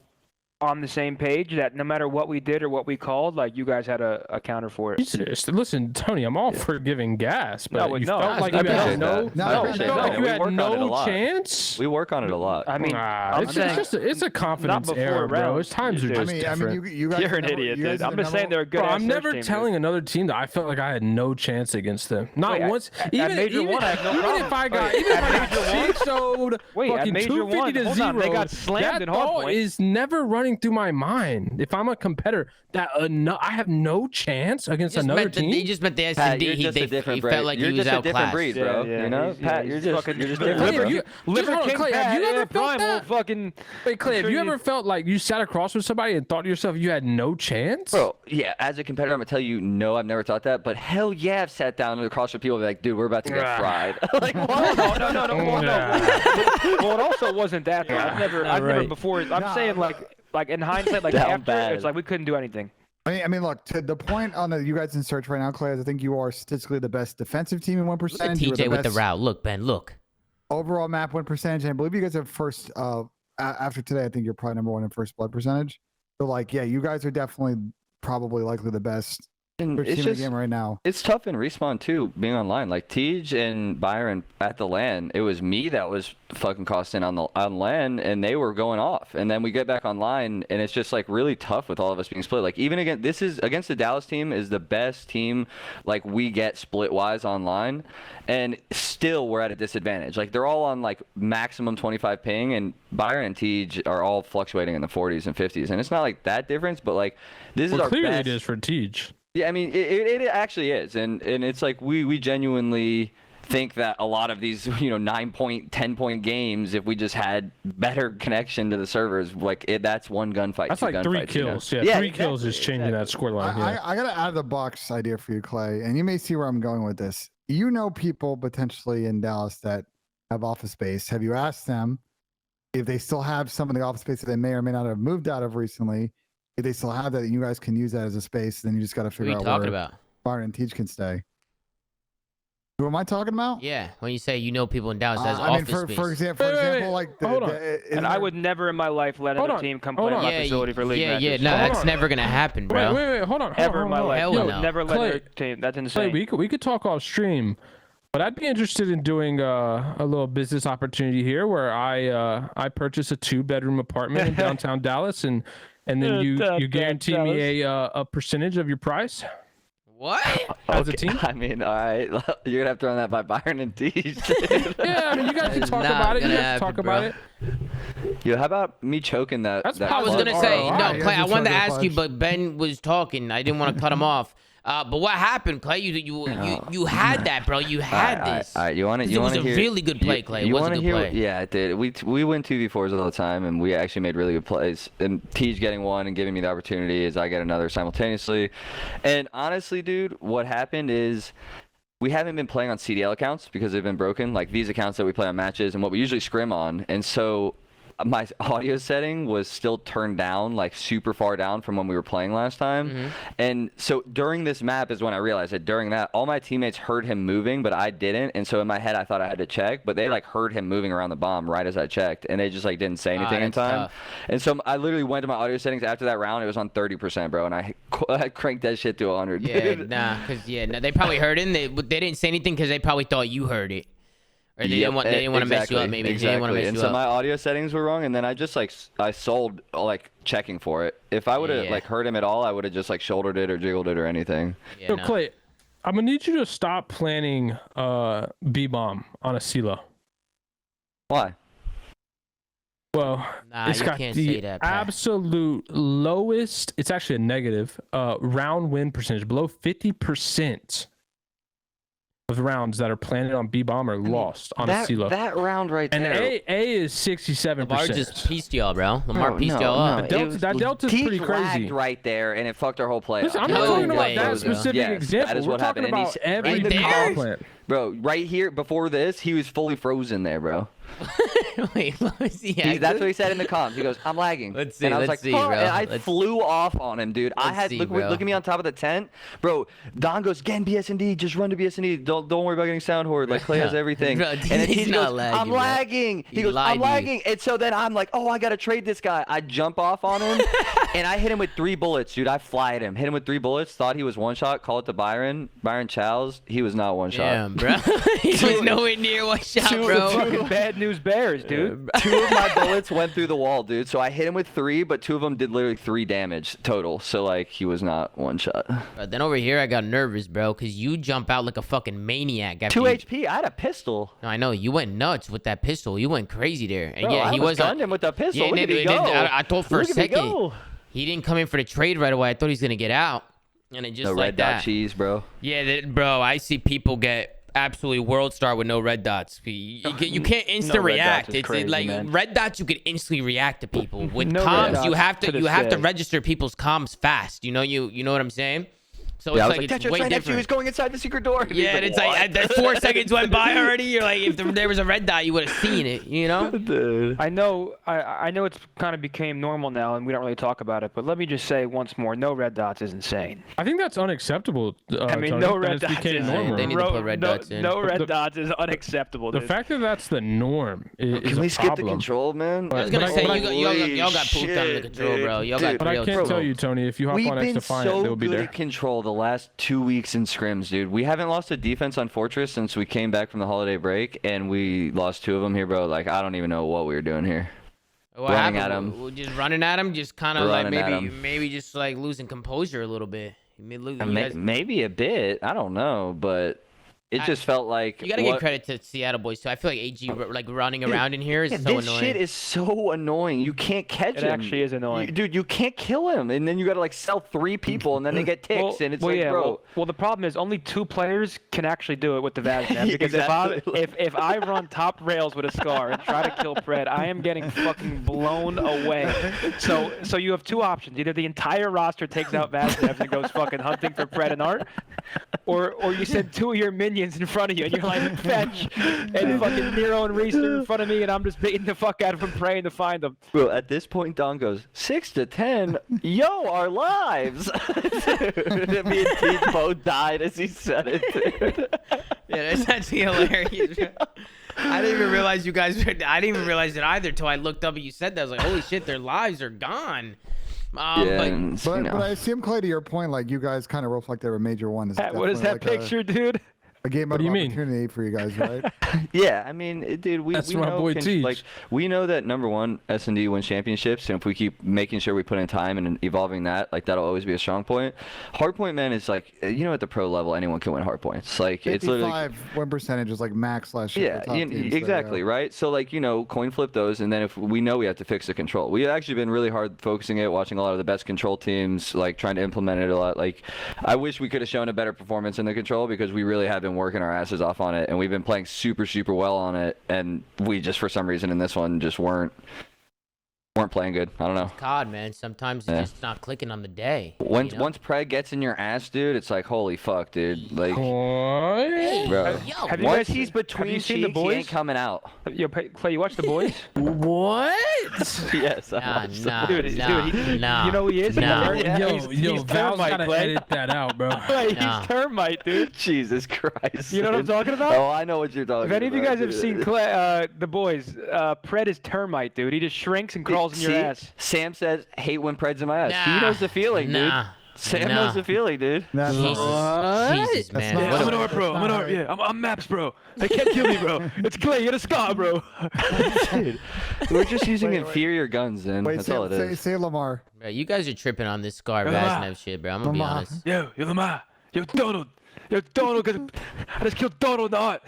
on the same page that no matter what we did or what we called, like you guys had a counter for it. Jesus. Listen, Tony, I'm all for giving gas, but No, you no, felt like I you had appreciate no chance. We work on it a lot. I mean, it's a confidence error, bro. It's times are just different. You guys You're an idiot, dude. I'm just saying they're a good. Bro, I'm never telling another team that I felt like I had no chance against them. Not once. Even if I got cheat-sold fucking 250 to 0, they got slammed that in hard thought is never running through my mind. If I'm a competitor, that I have no chance against another team. He just meant the S&D. He felt like he was outclassed. You're just a different breed, bro. You know, Pat, you're just different. Clay, have you ever felt that? Wait, Clay, have you ever you felt like you sat across with somebody and thought to yourself you had no chance? Bro, yeah, as a competitor, I'm gonna tell you, no, I've never thought that. But hell yeah, I've sat down across with people and be like, dude, we're about to get fried. Like, what? No. Well, it also wasn't that. Though. I've never before. I'm saying like in hindsight, like after, it's like we couldn't do anything. I mean, look, to the point on you guys in search right now, Clay, I think you are statistically the best defensive team in 1%. Look at TJ with the route. Look, Ben, look. Overall map win percentage, and I believe you guys have first, after today, I think you're probably number 1 in first blood percentage. So, like, yeah, you guys are definitely probably likely the best team in the game right now. It's tough in respawn, too, being online. Like, Tej and Byron at the LAN, it was me that was fucking costing on LAN, and they were going off. And then we get back online, and it's just, like, really tough with all of us being split. Like, even against the Dallas team is the best team, like, we get split-wise online, and still we're at a disadvantage. Like, they're all on, like, maximum 25 ping, and Byron and Tej are all fluctuating in the 40s and 50s. And it's not, like, that difference, but, like, this is our clearly best. It is for Tej. Yeah, I mean, it actually is, and it's like we genuinely think that a lot of these 9-point, 10-point games, if we just had better connection to the servers, like that's one gunfight. That's like 3 kills. Yeah, 3 kills is changing that scoreline. I got an out of the box idea for you, Clay, and you may see where I'm going with this. You know people potentially in Dallas that have office space. Have you asked them if they still have some of the office space that they may or may not have moved out of recently? If they still have that, you guys can use that as a space. Then you just got to figure out where Byron and Tej can stay. Who am I talking about? Yeah, when you say people in Dallas has office space. For example, like and I would never in my life let another team come play on my facility for league matches. No, that's never gonna happen, bro. Wait, hold on. Ever in my life, Hell no. Never let another team. That's insane. Clay, we could talk off stream, but I'd be interested in doing a little business opportunity here where I purchase a 2-bedroom apartment in downtown Dallas, and then you guarantee me a percentage of your price. What? As a team? I mean, all right, you're gonna have to run that by Byron and Tej. Yeah, I mean, you guys can talk about it. You have to talk about it. Yo, how about me choking that? I was gonna say no, Clay. I wanted to ask you, but Ben was talking. I didn't want to cut him off. But what happened, Clay? You had that, bro. You had this. All right, you want to hear? It was a really good play, Clay. It was a good play. Yeah, it did. We win 2v4s all the time, and we actually made really good plays. And Tej getting one and giving me the opportunity as I get another simultaneously. And honestly, dude, what happened is we haven't been playing on CDL accounts because they've been broken, like these accounts that we play on matches and what we usually scrim on. And so my audio setting was still turned down, like super far down from when we were playing last time. And so during this map is when I realized that during that, all my teammates heard him moving, but I didn't. And so in my head, I thought I had to check, but they like heard him moving around the bomb right as I checked, and they just like didn't say anything in time. Tough. And so I literally went to my audio settings after that round. It was on 30%, bro, and I cranked that shit to 100. Yeah, dude. they probably heard it. And they didn't say anything because they probably thought you heard it. Or they didn't want to mess you up, maybe. Exactly. They didn't want to mess And you so up. my audio settings were wrong, and then I just I sold like checking for it. If I would have like heard him at all, I would have just like shouldered it or jiggled it or anything. Yo, Clay, I'm gonna need you to stop planning B-bomb on a CeeLo. Why? Well, it's you got can't the say that, Pat. absolute lowest. It's actually a negative round win percentage, below 50% of the rounds that are planted on B-bomb are lost on a CeeLo. That round right and there. A is 67%. Lamar just pieced y'all, bro. Lamar pieced y'all up. That delta's pretty crazy. Lagged right there, and it fucked our whole play. Listen, I'm not talking about that specific example. That is We're what talking happened. about every Right B-bomb there? plant. Bro, right here before this, he was fully frozen there, bro. Wait, let me see. That's what he said in the comms. He goes, "I'm lagging." Let's see. And I was Let's like, see, "Oh," bro. and I flew off on him, dude. I had look at me on top of the tent, bro. Don goes, "Again, BS&D, just run to BS&D. Don't worry about getting sound horde. Like Clay has everything." Bro, and then he not goes, lagging, "I'm bro. lagging." He goes, lied "I'm to you. lagging." And so then I'm like, "Oh, I gotta trade this guy." I jump off on him, and I hit him with 3 bullets, dude. I fly at him, hit him with 3 bullets. Thought he was one shot. Call it to Byron Chows. He was not one shot. Damn, bro. He was nowhere near one shot, bro. Fucking bad news bears, dude. 2 of my bullets went through the wall, dude. So I hit him with 3, but 2 of them did literally 3 damage total. So like he was not one shot. But then over here, I got nervous, bro, because you jump out like a fucking maniac. 2 HP. I had a pistol. No, I know you went nuts with that pistol. You went crazy there, and Bro, yeah, he I was was gunned him with the pistol. Yeah, Look at me go. I thought for Look a at me second go. he didn't come in for the trade right away. I thought he was gonna get out, and it just No like red that. dot cheese, bro. Yeah, bro, I see people get absolutely world star with no red dots. You can't instant red react. dots is It's crazy, like man. red dots, you can instantly react to people. With No red comms, you dots have to the you have to sick. register people's comms fast. You know what I'm saying? So Yeah, I it's was like like, it's way right next to you. different. He's going inside the secret door. And Yeah, and he's it's like that 4 seconds went by already. You're like, if there was a red dot, you would have seen it, you know? Dude. I know it's kind of became normal now, and we don't really talk about it. But let me just say once more, no red dots is insane. I think that's unacceptable. I mean, Tony. no That red has dots became is normal. They need to put red dots in. No red dots is unacceptable. The Dude. fact that that's the norm is Can a we skip the problem. control, man? I was gonna say Holy y'all got pooped under the shit, control, dude. bro. Y'all Dude, got But I real can't control. tell you, Tony, if you hop We've on X been Defiant, so they'll be good there. at control the last 2 weeks in scrims, dude. We haven't lost a defense on Fortress since we came back from the holiday break, and we lost 2 of them here, bro. Like, I don't even know what we were doing here. What running happened? at him. We're just running at him, just kind of like Running at him. maybe just like losing composure a little bit. You guys- Maybe a bit. I don't know, but it just felt like You gotta give credit to Seattle boys too. I feel like AG like running around in here is so this annoying. shit is so annoying. You can't catch It him. actually is annoying. Dude, you can't kill him, and then you gotta like sell 3 people, and then they get ticks, and it's like, yeah, bro. Well, the problem is only 2 players can actually do it with the Vaznev. Because Exactly. if I run top rails with a Scar and try to kill Pred, I am getting fucking blown away. So you have 2 options: either the entire roster takes out Vaznev and goes fucking hunting for Pred and Art, or you send 2 of your minions in front of you and you're like fetch, and fucking Nero and Reese are in front of me, and I'm just beating the fuck out of them, praying to find them. Bro, at this point, Don goes 6 to 10. Yo, our lives. Dude, me and Teach both died as he said it, dude. Yeah, that's actually hilarious. I didn't even realize you guys. I didn't even realize it either till I looked up and you said that. I was like, holy shit, their lives are gone. and, But you know. I assume, Clay, to your point, like you guys kind of reflect they were major one. What is that picture, dude? A game of opportunity for you guys, right? Yeah, I mean, dude, we That's we my know boy Teach. like we know that number one S&D wins championships, and if we keep making sure we put in time and evolving that, like that'll always be a strong point. Hardpoint, man, is like at the pro level, anyone can win hardpoints. Like it's literally 55 win percentage is like max last year. yeah, for top teams, so, exactly, yeah. right? So like coin flip those, and then if we know we have to fix the control, we've actually been really hard focusing it, watching a lot of the best control teams, like trying to implement it a lot. Like I wish we could have shown a better performance in the control because we really have been working our asses off on it, and we've been playing super well on it, and we just for some reason in this one just weren't playing good. I don't know. COD, man. Sometimes it's just not clicking on the day. Once Preg gets in your ass, dude, it's like holy fuck, dude. Like, Hey, bro, yo, Have you once guys- he's have between you seen the cheeks, he boys? ain't coming out. Yo, Clay, you watch The Boys? what? Yes, Nah, Dude, you know who he is? Nah. He's Val's termite, gotta Clay. edit that out, bro. Clay, Nah. he's termite, dude. Jesus Christ. You know what I'm dude. talking about? Oh, I know what you're talking If about. any of you guys have dude. seen The Boys, Pred is termite, dude. He just shrinks and crawls in your See? ass. Sam says, hate when Pred's in my ass. Nah. He knows the feeling, Nah. dude. Sam Nah. knows the feeling, dude. That's Jesus, man. not- What I'm a- an art, bro. I'm an art. Yeah, I'm maps, bro. They can't kill me, bro. It's Clay. Get a scar, bro. Dude, we're just using Wait. inferior guns, then. Wait, That's all it is. say Lamar. Bro, you guys are tripping on this Scar Lamar. Vaznev shit, bro. I'm gonna be Lamar. honest. Yo, Lamar. Yo, Donald. I just killed Donald in the art.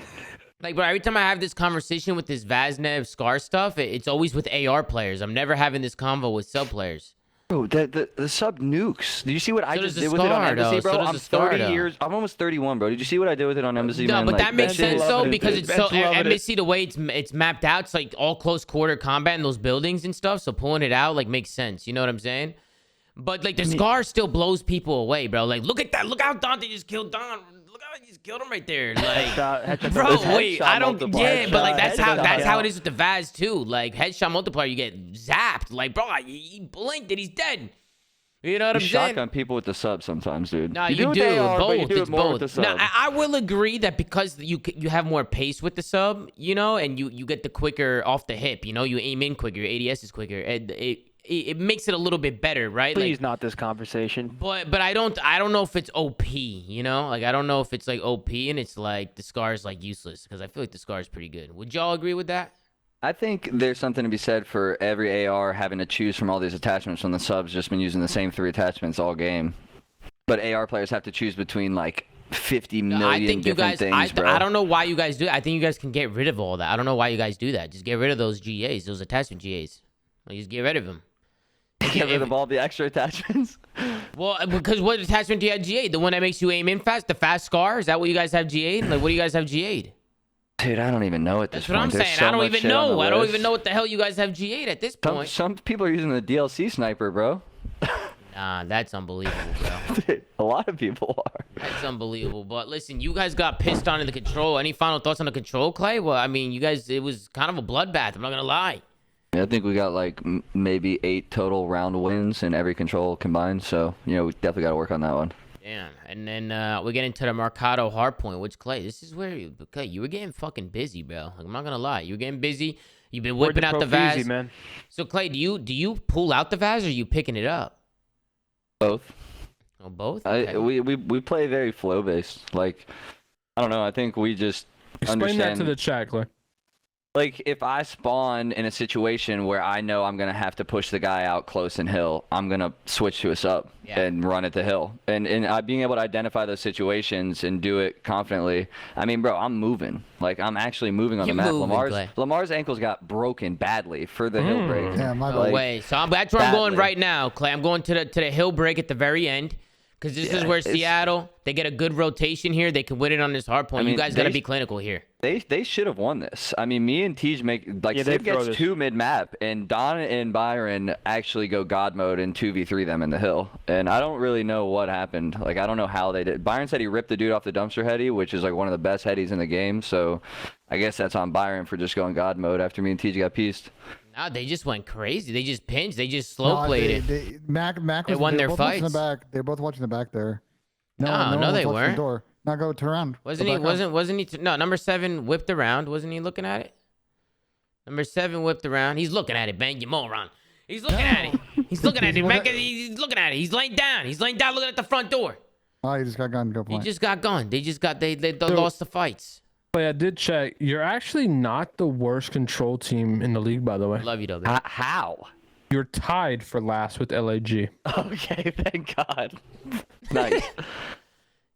Like, bro, every time I have this conversation with this Vaznev Scar stuff, it's always with AR players. I'm never having this convo with sub players. Bro, the sub nukes. Did you see what I So just does the did with it on Scar, Embassy, though. bro? So does I'm the Scar, 30 though. years. I'm almost 31, bro. Did you see what I did with it on Embassy, No, man? but Like, that makes Ben sense loved though it, because dude. it's so Ben's loving it. MSC the way it's mapped out. It's like all close quarter combat in those buildings and stuff. So pulling it out like makes sense. You know what I'm saying? But like the Scar still blows people away, bro. Like look at that. Look how Dante just killed Don. Look how he just killed him right there. Like, Headshot, bro, It's wait, headshot I don't. multiplier. Yeah, but like that's how Headshot. it is with the Vaz too. Like headshot multiplier, you get zapped. Like bro, he blinked and he's dead. You know what I'm You saying? shotgun people with the sub sometimes, dude. No, you you with do AR, but both. you do It's it more both. with the Now, sub. I will agree that because you have more pace with the sub, you know, and you get the quicker off the hip. You know, you aim in quicker. Your ADS is quicker. And it makes it a little bit better, right? Please, Like, not this conversation. but I don't know if it's OP. You know, like I don't know if it's like OP and it's like the Scar is like useless because I feel like the Scar is pretty good. Would y'all agree with that? I think there's something to be said for every AR having to choose from all these attachments when the sub's just been using the same 3 attachments all game. But AR players have to choose between like 50 million I think you different guys. things, bro. I don't know why you guys do it. I think you guys can get rid of all that. I don't know why you guys do that. Just get rid of those GAs, those attachment GAs. Like, just get rid of them. Get rid of all the extra attachments. Well, because what attachment do you have GA? The one that makes you aim in fast? The fast Scar? Is that what you guys have GA'd? Like, what do you guys have GA'd? Dude, I don't even know at this That's what I'm point. There's saying. so I don't much even shit on know. the I don't list. even know what the hell you guys have GA'd at this point. Some people are using the DLC sniper, bro. Nah, that's unbelievable, bro. Dude, a lot of people are. That's unbelievable. But listen, you guys got pissed on in the control. Any final thoughts on the control, Clay? Well, I mean, you guys, it was kind of a bloodbath. I'm not gonna lie. I think we got like maybe 8 total round wins in every control combined. So, you know, we definitely got to work on that one. Damn. And then we get into the Mercado hardpoint, which Clay, this is where Clay, you were getting fucking busy, bro. Like, I'm not gonna lie, you were getting busy. You've been whipping out the Vaz. man. So Clay, do you pull out the Vaz or are you picking it up? Both. Oh, both. Okay. We play very flow based. Like, I don't know. I think we just Explain understand. that to the chat, Clay. Like, if I spawn in a situation where I know I'm going to have to push the guy out close and hill, I'm going to switch to a sub and run at the hill. And being able to identify those situations and do it confidently, I mean, bro, I'm moving. Like, I'm actually moving on You're the map. moving, Clay. Lamar's ankles got broken badly for the hill break. Yeah, my No bad. way. So that's where I'm going badly. right now, Clay. I'm going to the hill break at the very end. Because this is where Seattle, they get a good rotation here. They can win it on this hard point. I mean, you guys got to they- be clinical here. They should have won this. I mean, me and Tej make like Yeah, they Sid throw gets this. 2 mid map, and Don and Byron actually go God mode and 2v3 them in the hill. And I don't really know what happened. Like, I don't know how they did. Byron said he ripped the dude off the dumpster heady, which is like one of the best headies in the game. So I guess that's on Byron for just going God mode after me and Tej got pieced. No, they just went crazy. They just pinched. They just slow played it. Mac They was, won they their were both watching fights. the back. They're both watching the back there. No, one they was watching weren't. The door. Now go turn around. Wasn't Go he? back up. Wasn't he? No, number 7 whipped around. Wasn't he looking at it? Number 7 whipped around. He's looking at it, bang, you moron. He's looking at it. He's looking at it, man. He's looking at it. He's laying down. He's laying down, looking at the front door. Oh, he just got gone. Go He point. just got gone. They just got they lost the fights. Clay, I did check. You're actually not the worst control team in the league, by the way. I love you though, baby. How? You're tied for last with LAG. Okay, thank God. Nice.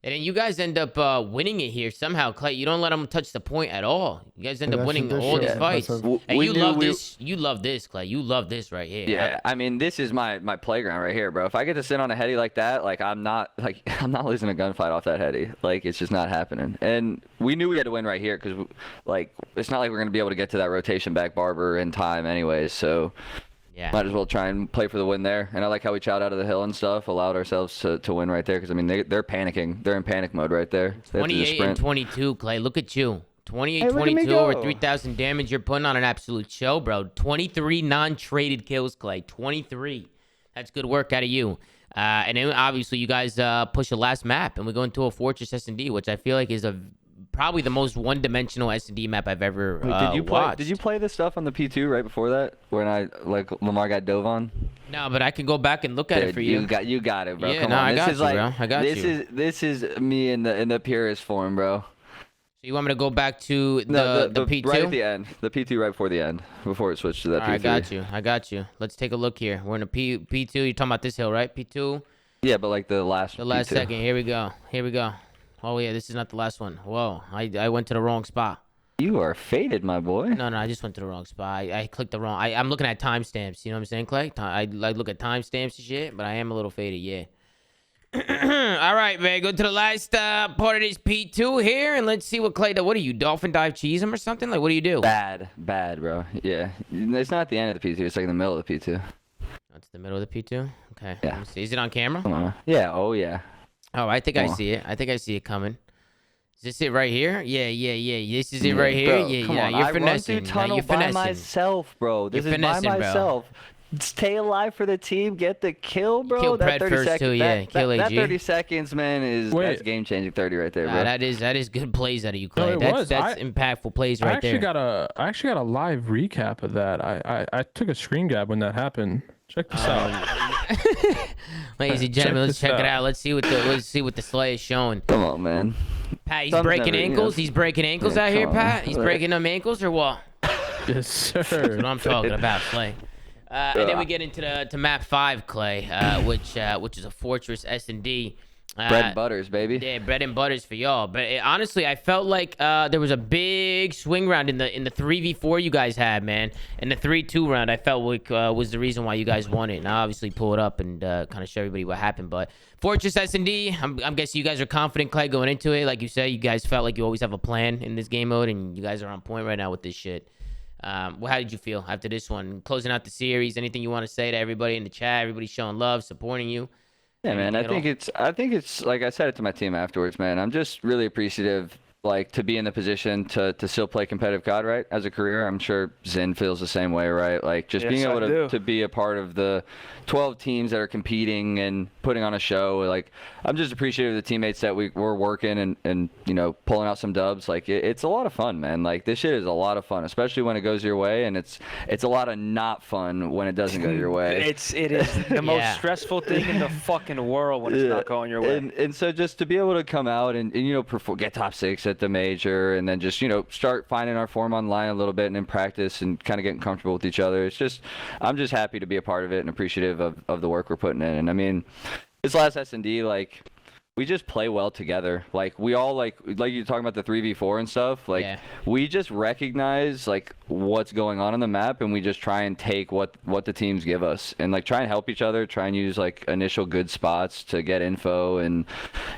And then you guys end up winning it here somehow, Clay. You don't let them touch the point at all. You guys end Yeah, up that's winning this all shit. these fights. That's And We you knew love we- this. You love this, Clay. You love this right here. Yeah, I mean, this is my playground right here, bro. If I get to sit on a heady like that, like I'm not losing a gunfight off that heady. Like, it's just not happening. And we knew we had to win right here because, like, it's not like we're gonna be able to get to that rotation back barber in time, anyways. So Yeah. might as well try and play for the win there. And I like how we chowed out of the hill and stuff, allowed ourselves to win right there because I mean they're panicking. They're in panic mode right there. They have to just 28 and sprint. 22, Clay. Look at you. 28, Hey, look at me 22, over go. 3,000 damage. You're putting on an absolute show, bro. 23 non-traded kills, Clay. 23. That's good work out of you. And then obviously you guys push the last map, and we go into a Fortress S&D, which I feel like is a probably the most one-dimensional S&D map I've ever Wait, did you watched. play this stuff on the P2 right before that when Lamar got dove on? No, but I can go back and look at it for you. You got it, bro. Yeah, Come no, on. I This got is you, bro. I got you. This is me in the purest form, bro. So you want me to go back to the P2? Right at the end. The P2 right before the end, before it switched to that P3. I got you. Let's take a look here. We're in a P2. You're talking about this hill, right? P2. Yeah, but like the last P2. Second. Here we go. Oh yeah, this is not the last one. Whoa, I went to the wrong spot. You are faded, my boy. No, I just went to the wrong spot. I clicked the wrong. I'm looking at timestamps. You know what I'm saying, Clay? I look at timestamps and shit, but I am a little faded. Yeah. All right, man. Go to the last part of this P2 here, and let's see what Clay does. What do you, dolphin dive cheese him or something? Like, what do you do? Bad, bro. Yeah, it's not the end of the P2. It's like in the middle of the P2. That's the middle of the P2. Okay. Yeah. Let me see. Is it on camera? Come on. Yeah. Oh yeah. Oh, I think I see it. I think I see it coming. Is this it right here? Yeah. This is it right here. Bro, yeah. Come on. You're I finessing. run through tunnel you're by finessing. myself, bro. This You're is by finessing, bro. myself. Stay alive for the team. Get the kill, bro. Kill that Pred 30 first seconds, too, yeah. Kill that AG. 30 seconds, man, that's game changing 30 right there, bro. That is good plays out of you, Clay. No, that's impactful plays right there. I actually got a live recap of that. I took a screen grab when that happened. Check this out. Ladies and gentlemen, let's check it out. Let's see what the slay is showing. Come on, man. Pat, he's breaking ankles. He's breaking ankles out here, Pat. He's breaking them ankles or what? Yes, sir. That's what I'm talking about, Clay. And then we get into to map 5, Clay, which is a fortress S&D. Bread and butters, baby. Yeah, bread and butters for y'all. But honestly, I felt like there was a big swing round in the 3v4 you guys had, man. And the 3-2 round, I felt like was the reason why you guys won it. And I obviously pull it up and kind of show everybody what happened. But Fortress S&D, I'm guessing you guys are confident, Clay, going into it. Like you said, you guys felt like you always have a plan in this game mode, and you guys are on point right now with this shit. Well, how did you feel after this one? Closing out the series, anything you want to say to everybody in the chat? Everybody showing love, supporting you? Yeah, man. I think it's like I said it to my team afterwards, man. I'm just really appreciative, like, to be in the position to still play competitive COD, right? As a career, I'm sure Zen feels the same way, right? Like, just being able to be a part of the 12 teams that are competing and putting on a show. Like, I'm just appreciative of the teammates that we're working and pulling out some dubs. Like, it's a lot of fun, man. Like, this shit is a lot of fun, especially when it goes your way, and it's a lot of not fun when it doesn't go your way. It is the most stressful thing in the fucking world when it's not going your way. And so just to be able to come out and perform, get top 6 at the major, and then just start finding our form online a little bit and in practice and kind of getting comfortable with each other. It's just, I'm just happy to be a part of it and appreciative of the work we're putting in. And I mean, this last S&D, like, we just play well together. Like, we all like you're talking about the 3v4 and stuff. Like, we just recognize like what's going on the map, and we just try and take what the teams give us, and like try and help each other, try and use like initial good spots to get info, and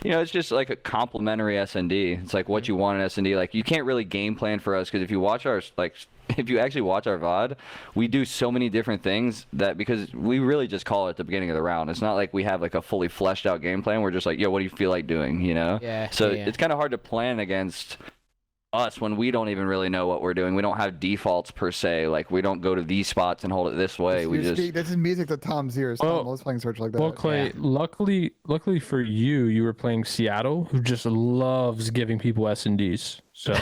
it's just like a complimentary S&D. It's like what you want in S&D. Like, you can't really game plan for us, because if you actually watch our VOD, we do so many different things that, because we really just call it at the beginning of the round. It's not like we have like a fully fleshed out game plan. We're just like, yo, what do you feel like doing? Yeah. So it's kind of hard to plan against us when we don't even really know what we're doing. We don't have defaults per se. Like, we don't go to these spots and hold it this way. This is music to Tom's ears. Tom was playing Search like that. Well, Clay, luckily for you were playing Seattle, who just loves giving people S&Ds. So.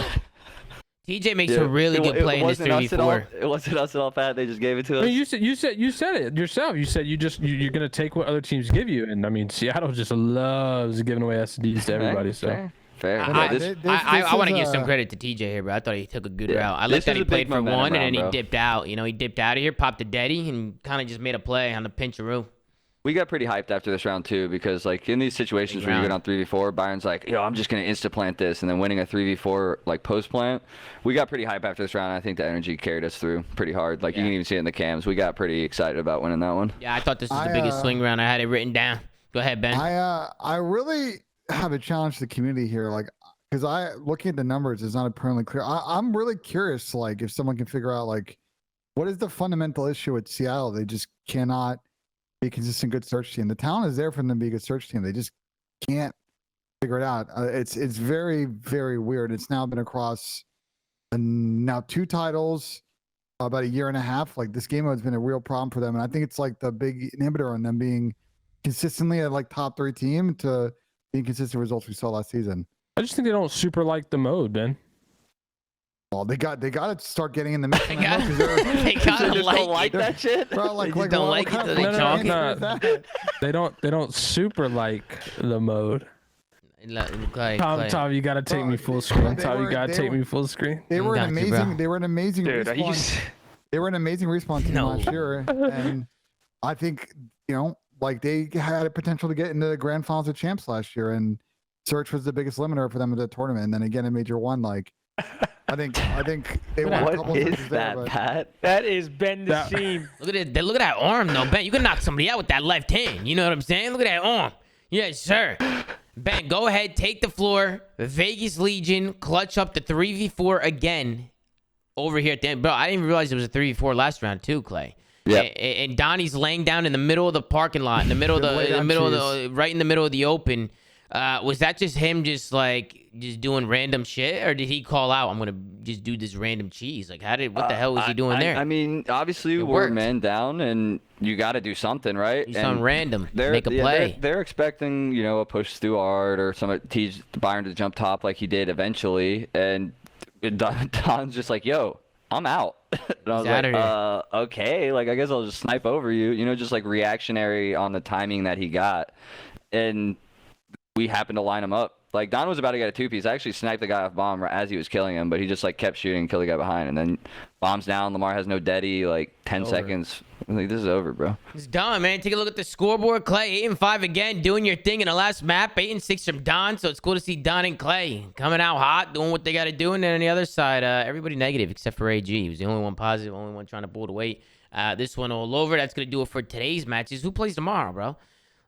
TJ makes a really good play in this 3v4. It wasn't us at all, Pat. They just gave it to us. I mean, you said it yourself. You said you're gonna take what other teams give you, and I mean, Seattle just loves giving away S&Ds to everybody. Fair. I want to give some credit to TJ here, bro. I thought he took a good route. I like that he played for one, and then he dipped out. He dipped out of here, popped a deady, and kind of just made a play on the pincharoo. We got pretty hyped after this round too, because like in these situations where you get on 3v4, Byron's like, yo, I'm just gonna insta plant this, and then winning a 3v4 like post plant, we got pretty hyped after this round. I think the energy carried us through pretty hard. Like, you can even see it in the cams. We got pretty excited about winning that one. Yeah, I thought this was the biggest swing round. I had it written down. Go ahead, Ben. I really have a challenge to the community here, like, because looking at the numbers is not apparently clear. I'm really curious, like, if someone can figure out like what is the fundamental issue with Seattle. They just cannot be a consistent good search team. The talent is there for them to be a good search team. They just can't figure it out. It's very, very weird. It's now been across now 2 titles, about a year and a half. Like, this game mode has been a real problem for them, and I think it's like the big inhibitor on them being consistently a like top 3 team to being consistent results we saw last season. I just think they don't super like the mode, Ben. Well, they got to start getting in the mix. They gotta like it. that shit. Bro, They just don't like it, so they No, chalk it. They don't super like the mode. Tom, you gotta take me full screen. Tom, you gotta take me full screen. They were an Got you, bro. amazing. They were an amazing Dude, are you respawn. They were an amazing respawn team No. last year, and I think like they had a potential to get into the grand finals of champs last year, and Search was the biggest limiter for them in the tournament. And then again in Major 1, like I think they won a couple What is searches there, that, but Pat? That is Ben the Seam. Look at it. Look at that arm, though, Ben. You can knock somebody out with that left hand. You know what I'm saying? Look at that arm. Yes, sir. Ben, go ahead, take the floor. Vegas Legion clutch up the 3v4 again over here at the end. Bro, I didn't even realize it was a 3v4 last round too, Clay. Yeah. And Donnie's laying down in the middle of the parking lot, in the middle of right in the middle of the open. Was that just him just doing random shit, or did he call out, I'm gonna just do this random cheese? Like, what the hell was he doing there? I mean, obviously we're worked. man down, and you got to do something, right? Do something random. Make a yeah, play. They're expecting, a push through art or some tease Byron to jump top like he did eventually, and Don's just like, "Yo, I'm out." And I was like, okay, like I guess I'll just snipe over you, just like reactionary on the timing that he got, and we happened to line him up. Like, Don was about to get a two-piece. I actually sniped the guy off bomb right as he was killing him, but he just, kept shooting and killed the guy behind. And then bomb's down. Lamar has no deady, 10 seconds. I'm like, this is over, bro. It's done, man. Take a look at the scoreboard. Clay, 8-5 again, doing your thing in the last map. 8-6 from Don, so it's cool to see Don and Clay coming out hot, doing what they got to do. And then on the other side, everybody negative except for AG. He was the only one positive, only one trying to pull the weight. This one all over. That's going to do it for today's matches. Who plays tomorrow, bro?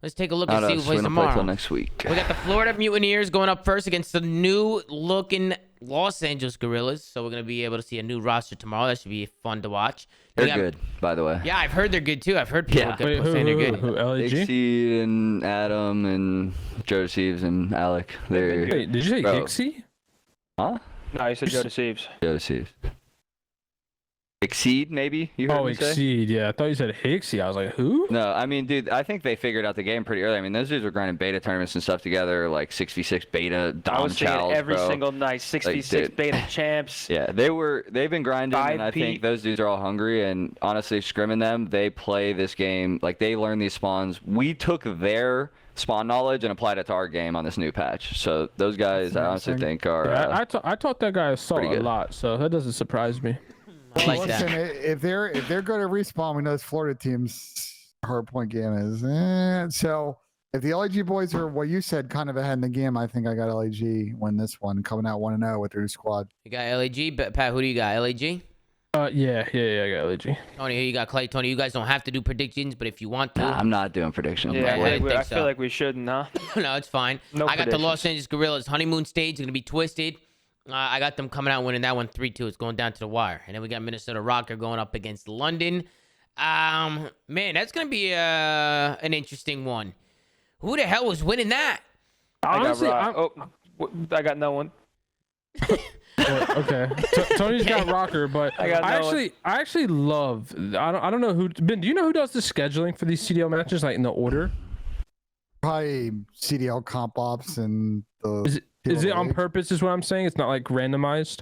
Let's take a look and see who plays tomorrow. Play till next week. We got the Florida Mutineers going up first against the new-looking Los Angeles Gorillas. So we're going to be able to see a new roster tomorrow. That should be fun to watch. They're good, by the way. Yeah, I've heard they're good, too. I've heard people saying they're good. Who, LAG? Dixie and Adam and Joe Deceives and Alec. Wait, did you say Dixie? Huh? No, you said Joe Deceives. Joe Deceives. Exceed, maybe? You heard me say? Exceed, yeah. I thought you said Hixie. I was like, who? No, I mean, dude, I think they figured out the game pretty early. I mean, those dudes were grinding beta tournaments and stuff together, 6v6 beta, Dom I was seeing it every bro. single night, 6v6 beta champs. Yeah, they've been grinding, and I think those dudes are all hungry, and honestly, scrimming them, they play this game, they learn these spawns. We took their spawn knowledge and applied it to our game on this new patch. So those guys, I honestly think are I taught that guy Assault a lot, so that doesn't surprise me. Like listen, that. if they're good at respawn, we know this Florida team's hardpoint game is. So if the LAG boys are what you said, kind of ahead in the game, I think I got LAG win this one, coming out 1-0 with their new squad. You got LAG, Pat. Who do you got? LAG. Yeah, I got LAG. Tony, who you got? Clay. Tony, you guys don't have to do predictions, but if you want to, I'm not doing predictions. Yeah, I feel like we shouldn't, huh? No, it's fine. No I got the predictions. Los Angeles Gorillas honeymoon stage. Going to be twisted. I got them coming out winning that one 3-2. It's going down to the wire. And then we got Minnesota Rokkr going up against London. Man, that's going to be an interesting one. Who the hell was winning that? Honestly, I got no one. Okay. Tony's got Rokkr, but I actually love. I don't know who. Ben, do you know who does the scheduling for these CDL matches, in the order? Probably CDL comp ops and the. Is it on purpose? Is what I'm saying. It's not randomized.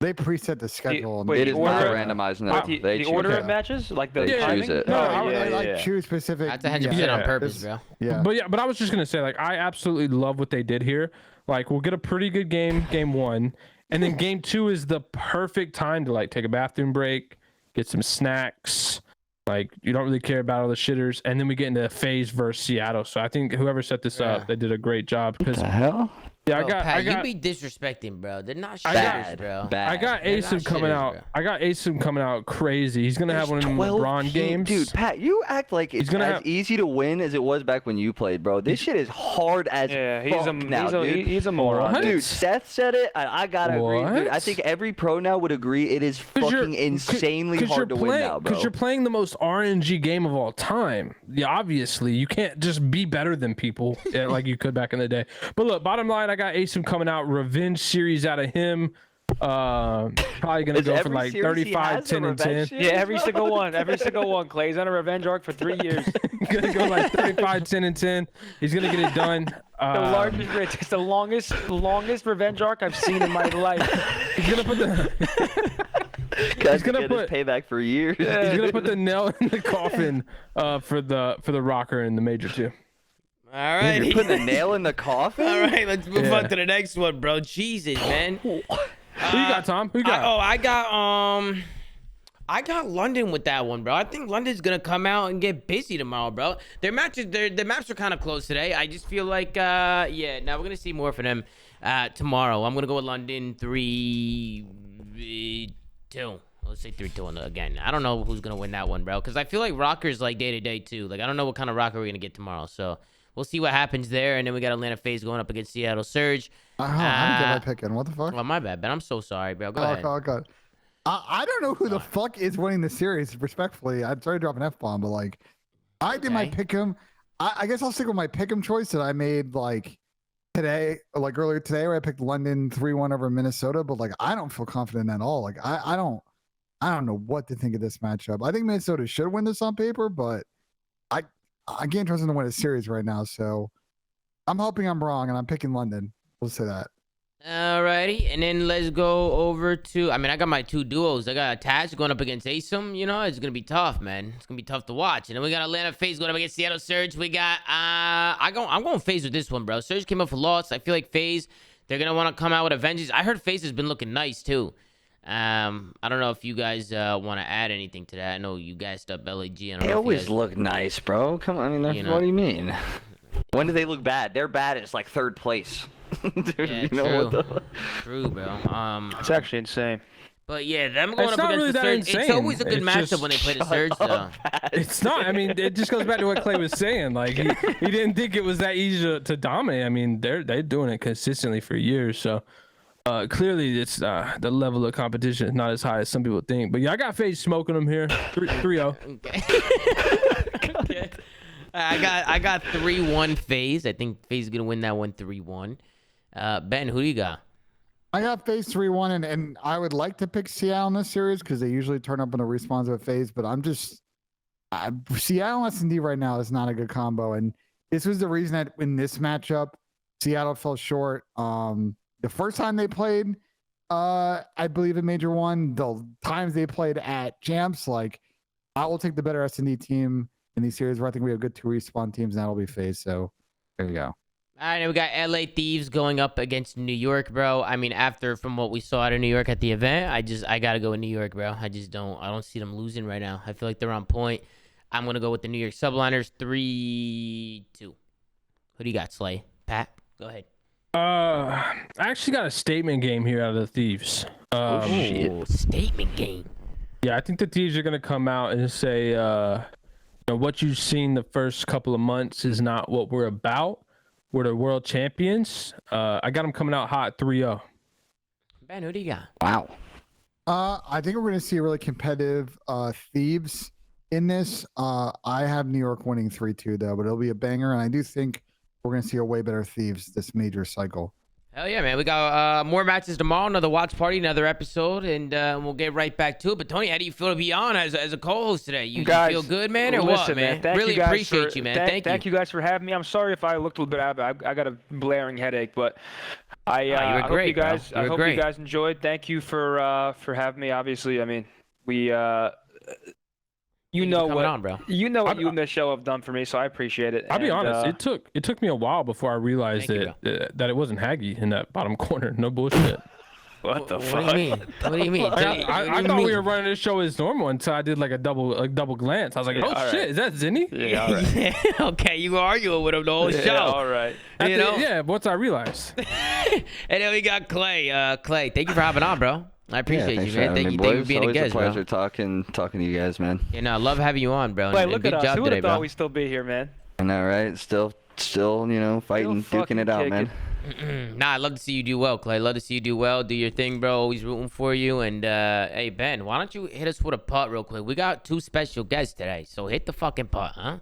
They preset the schedule. It is not randomized. No, The order of matches, the timing. Choose it. No, I choose specific. That's 100% on purpose, bro. Yeah. But I was just gonna say, I absolutely love what they did here. We'll get a pretty good game one, and then game two is the perfect time to take a bathroom break, get some snacks. You don't really care about all the shitters, and then we get into FaZe versus Seattle. So I think whoever set this up, they did a great job. What the hell? Yeah, Pat, you be disrespecting, bro. They're not shitters, bro. I got Asim coming out. Bro. I got Asim coming out crazy. He's gonna have one of them LeBron games. Dude, Pat, you act like it's as easy to win as it was back when you played, bro. This shit is hard as fuck now, dude. He's a moron. Dude, Seth said it. I gotta agree. Dude, I think every pro now would agree it is fucking insanely hard to win now, bro. Because you're playing the most RNG game of all time. Yeah, obviously, you can't just be better than people like you could back in the day. But look, bottom line, I got Asim coming out. Revenge series out of him. Probably gonna Is go for every like series he 35, has a 10, and 10. revenge Yeah, every single one. Every single one. Clay's on a revenge arc for 3 years. Gonna go like 35, 10, and 10. He's gonna get it done. The largest, it's the longest revenge arc I've seen in my life. He's gonna put the. He's gonna gonna put- put payback for years. He's gonna put the nail in the coffin for the Rokkr in the major too. All right. You're putting a nail in the coffin. All right, let's move Yeah. on to the next one, bro. Jesus, man. Who you got, Tom? Who you got? I got London with that one, bro. I think London's gonna come out and get busy tomorrow, bro. Their maps are kind of close today. I just feel like, now we're gonna see more from them tomorrow. I'm gonna go with London 3-2. Let's say 3-2 again. I don't know who's gonna win that one, bro, because I feel like Rocker's like day to day too. Like I don't know what kind of Rokkr we're gonna get tomorrow, so we'll see what happens there. And then we got Atlanta FaZe going up against Seattle Surge. I didn't get my pick in. What the fuck? Well, my bad, Ben. I'm so sorry, bro. Go ahead. Okay. I don't know who the fuck is winning the series. Respectfully, I'm sorry to drop an F-bomb, but like, I did my pick'em. I guess I'll stick with my pick'em choice that I made like today, like earlier today, where I picked London 3-1 over Minnesota. But like, I don't feel confident at all. Like, I don't know what to think of this matchup. I think Minnesota should win this on paper, but I can't trust them to win a series right now. So I'm hoping I'm wrong, and I'm picking London. We'll say that. Alrighty, and then let's go over to. I I got my two duos. I got Attach going up against Asim. You know, it's gonna be tough, man. It's gonna be tough to watch. And then we got Atlanta FaZe going up against Seattle Surge. We got I'm going FaZe with this one, bro. Surge came up for loss. I feel like FaZe, they're gonna want to come out with a vengeance. I heard FaZe has been looking nice too. I don't know if you guys want to add anything to that. I know you guys up LAG. I don't They know if you always guys- look nice, bro. Come on, I mean, You know. what do you mean? When do they look bad? They're bad as like third place. Dude, Yeah, you know true. what the... True, bro. It's actually insane. But yeah, them going It's up not against really the that Surge. It's insane. always a good It's matchup just- when they play the Surge, though. It's not. I mean, it just goes back to what Clay was saying. Like he didn't think it was that easy to dominate. I mean, they're doing it consistently for years. So clearly, it's the level of competition is not as high as some people think. But yeah, I got FaZe smoking them here. 3-0. Okay. I got 3-1 FaZe. I think FaZe is gonna win that one 3-1. Ben, who do you got? I got FaZe 3-1, and I would like to pick Seattle in this series because they usually turn up in the respawns of FaZe, but I'm just Seattle and S&D right now is not a good combo, and this was the reason that in this matchup, Seattle fell short. The first time they played, I believe in Major 1, the times they played at Champs, like I will take the better S&D team in these series where I think we have good 2 respawn teams, and that'll be FaZe. So there you go. All right, and we got LA Thieves going up against New York, bro. I mean, from what we saw out of New York at the event, I gotta go with New York, bro. I don't see them losing right now. I feel like they're on point. I'm gonna go with the New York Subliners 3-2. Who do you got, Slay? Pat, go ahead. I actually got a statement game here out of the Thieves. Statement game. Yeah, I think the Thieves are gonna come out and say, what you've seen the first couple of months is not what we're about. We're the world champions. I got them coming out hot 3-0. Ben, who do you got? Wow. I think we're going to see a really competitive Thieves in this. I have New York winning 3-2 though, but it'll be a banger, and I do think we're going to see a way better Thieves this major cycle. Hell yeah, man. We got more matches tomorrow, another watch party, another episode, and we'll get right back to it. But Tony, how do you feel to be on as a co-host today? You feel good, man, or listen, what, man? Thank Really you guys appreciate you, man. Thank you guys for having me. I'm sorry if I looked a little bit out of it. I got a blaring headache, but I hope you guys you guys enjoyed. Thank you for having me. Obviously, I mean, we you know what you and the show have done for me, so I appreciate it. I'll be honest, it took me a while before I realized that it wasn't Haggy in that bottom corner. No bullshit. What the fuck? What do you mean? What do you mean? I thought we were running this show as normal until I did like a double glance. I was like, oh shit, is that Zinni? Yeah, all right. Okay, you were arguing with him the whole show. All right. Yeah, once I realized. And then we got Clay. Clay, thank you for hopping on, bro. I appreciate you, man. Thank you for being a guest, Always a pleasure bro. talking to you guys, man. Yeah, no, I love having you on, bro. Wait, and look good at us. job Who would today, have thought bro. we'd still be here, man? I know, right? Still, fighting, duking it out, man. Nah, I love to see you do well, Clay. Love to see you do well. Do your thing, bro. Always rooting for you. And hey, Ben, why don't you hit us with a putt real quick? We got 2 special guests today, so hit the fucking putt, huh?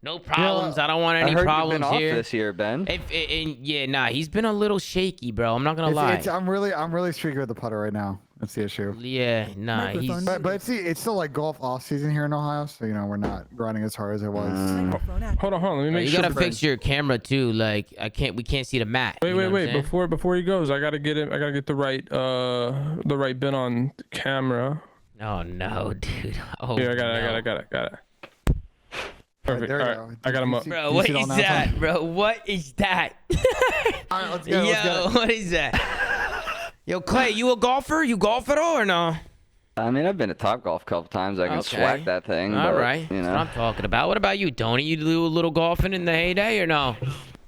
No problems. I don't want any I heard problems you've been here. off this year, Ben. Yeah, he's been a little shaky, bro. I'm not gonna lie. I'm really streaky with the putter right now. That's the issue. Yeah, nah, he's. But it's still like golf off season here in Ohio, so we're not grinding as hard as it was. Hold on. Let me make You sure. gotta fix your camera too. Like we can't see the mat. Wait. Before he goes, I gotta get the right bin on camera. Oh no, dude. Oh, Here, I got it. Perfect. There All you right, go. I got him up. Bro, what is that, bro? What is that? All right, let's go. Yo, what is that? Yo, Clay, you a golfer? You golf at all or no? I mean, I've been to Topgolf a couple times. I can swag that thing. All but, right, you know. that's what I'm talking about. What about you, Tony? You do a little golfing in the heyday or no?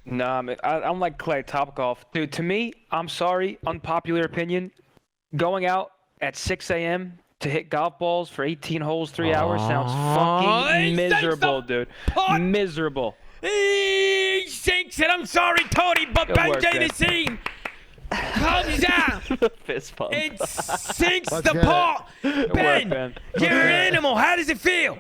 Nah, man, I'm like Clay, Topgolf. Dude, to me, I'm sorry, unpopular opinion, going out at 6 a.m. to hit golf balls for 18 holes, 3 hours sounds fucking miserable, dude. Miserable. He sinks it. I'm sorry, Tony, but Benjay the scene comes out. Fist pump. It sinks Let's the get pot. Good work, Ben, Ben. you're an animal. How does it feel?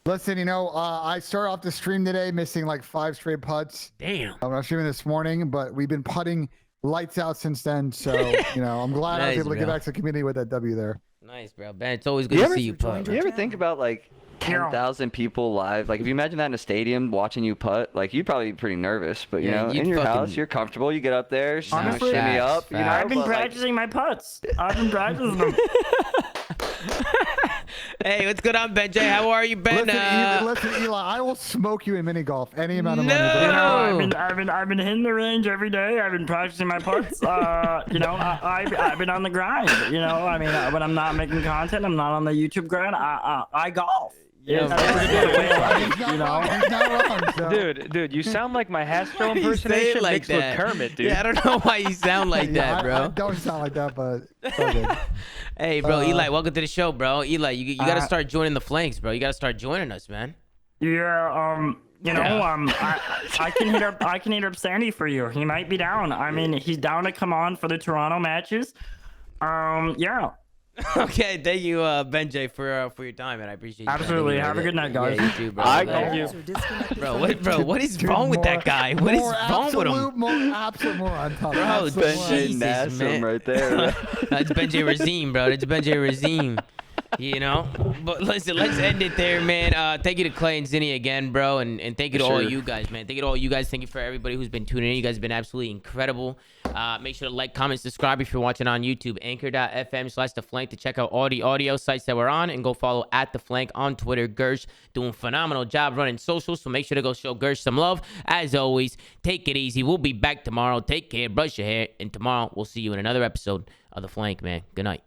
Listen, I started off the stream today missing like 5 straight putts. Damn. I'm not streaming this morning, but we've been putting lights out since then. So I'm glad I was Nice, able to get bro. back to the community with that W there. Nice, bro. Ben, it's always good to see you putt. Do you ever think about like 10,000 people live? Like if you imagine that in a stadium watching you putt, like you'd probably be pretty nervous. But Yeah, in you'd your fucking- house, you're comfortable. You get up there, Honestly, shimmy up. You know, I've been but, like, practicing my putts. I've been practicing them. Hey, what's good on Benjay? How are you, Ben? Listen, Eli, I will smoke you in mini golf any amount of No! money. You know, I've been hitting the range every day. I've been practicing my putts. I've been on the grind. I mean, when I'm not making content, I'm not on the YouTube grind. I golf. Yeah, He's not wrong, so. Dude, you sound like my Hasbro Why do you say it impersonation like mixed that? with Kermit, dude. Yeah, I don't know why you sound like that, I bro. don't sound like that, but it's all good. Hey, bro, Eli, welcome to the show, bro. Eli, you gotta start joining the flanks, bro. You gotta start joining us, man. Yeah. I can hit up Sandy for you. He might be down. I mean, he's down to come on for the Toronto matches. Yeah. Okay, thank you, Benjay, for your time, and I appreciate you. Absolutely. Have a good night, guys. Yeah, you too, bro. Thank you. Bro, what is wrong with that guy? What is wrong with him? Absolute moron. Bro, Benjay Jesus, Nassum man. right there. That's Benjay Razim, bro. That's Benjay Razim. But listen, let's end it there, man. Thank you to Clay and Zinni again, bro, and thank you to all you guys, man. Thank you to all you guys. Thank you for everybody who's been tuning in. You guys have been absolutely incredible. Make sure to like, comment, subscribe if you're watching on YouTube. Anchor.fm/theflank to check out all the audio sites that we're on, and go follow @theflank on Twitter. Gersh doing a phenomenal job running socials, so make sure to go show Gersh some love. As always, take it easy. We'll be back tomorrow. Take care, brush your hair, and tomorrow we'll see you in another episode of The Flank, man. Good night.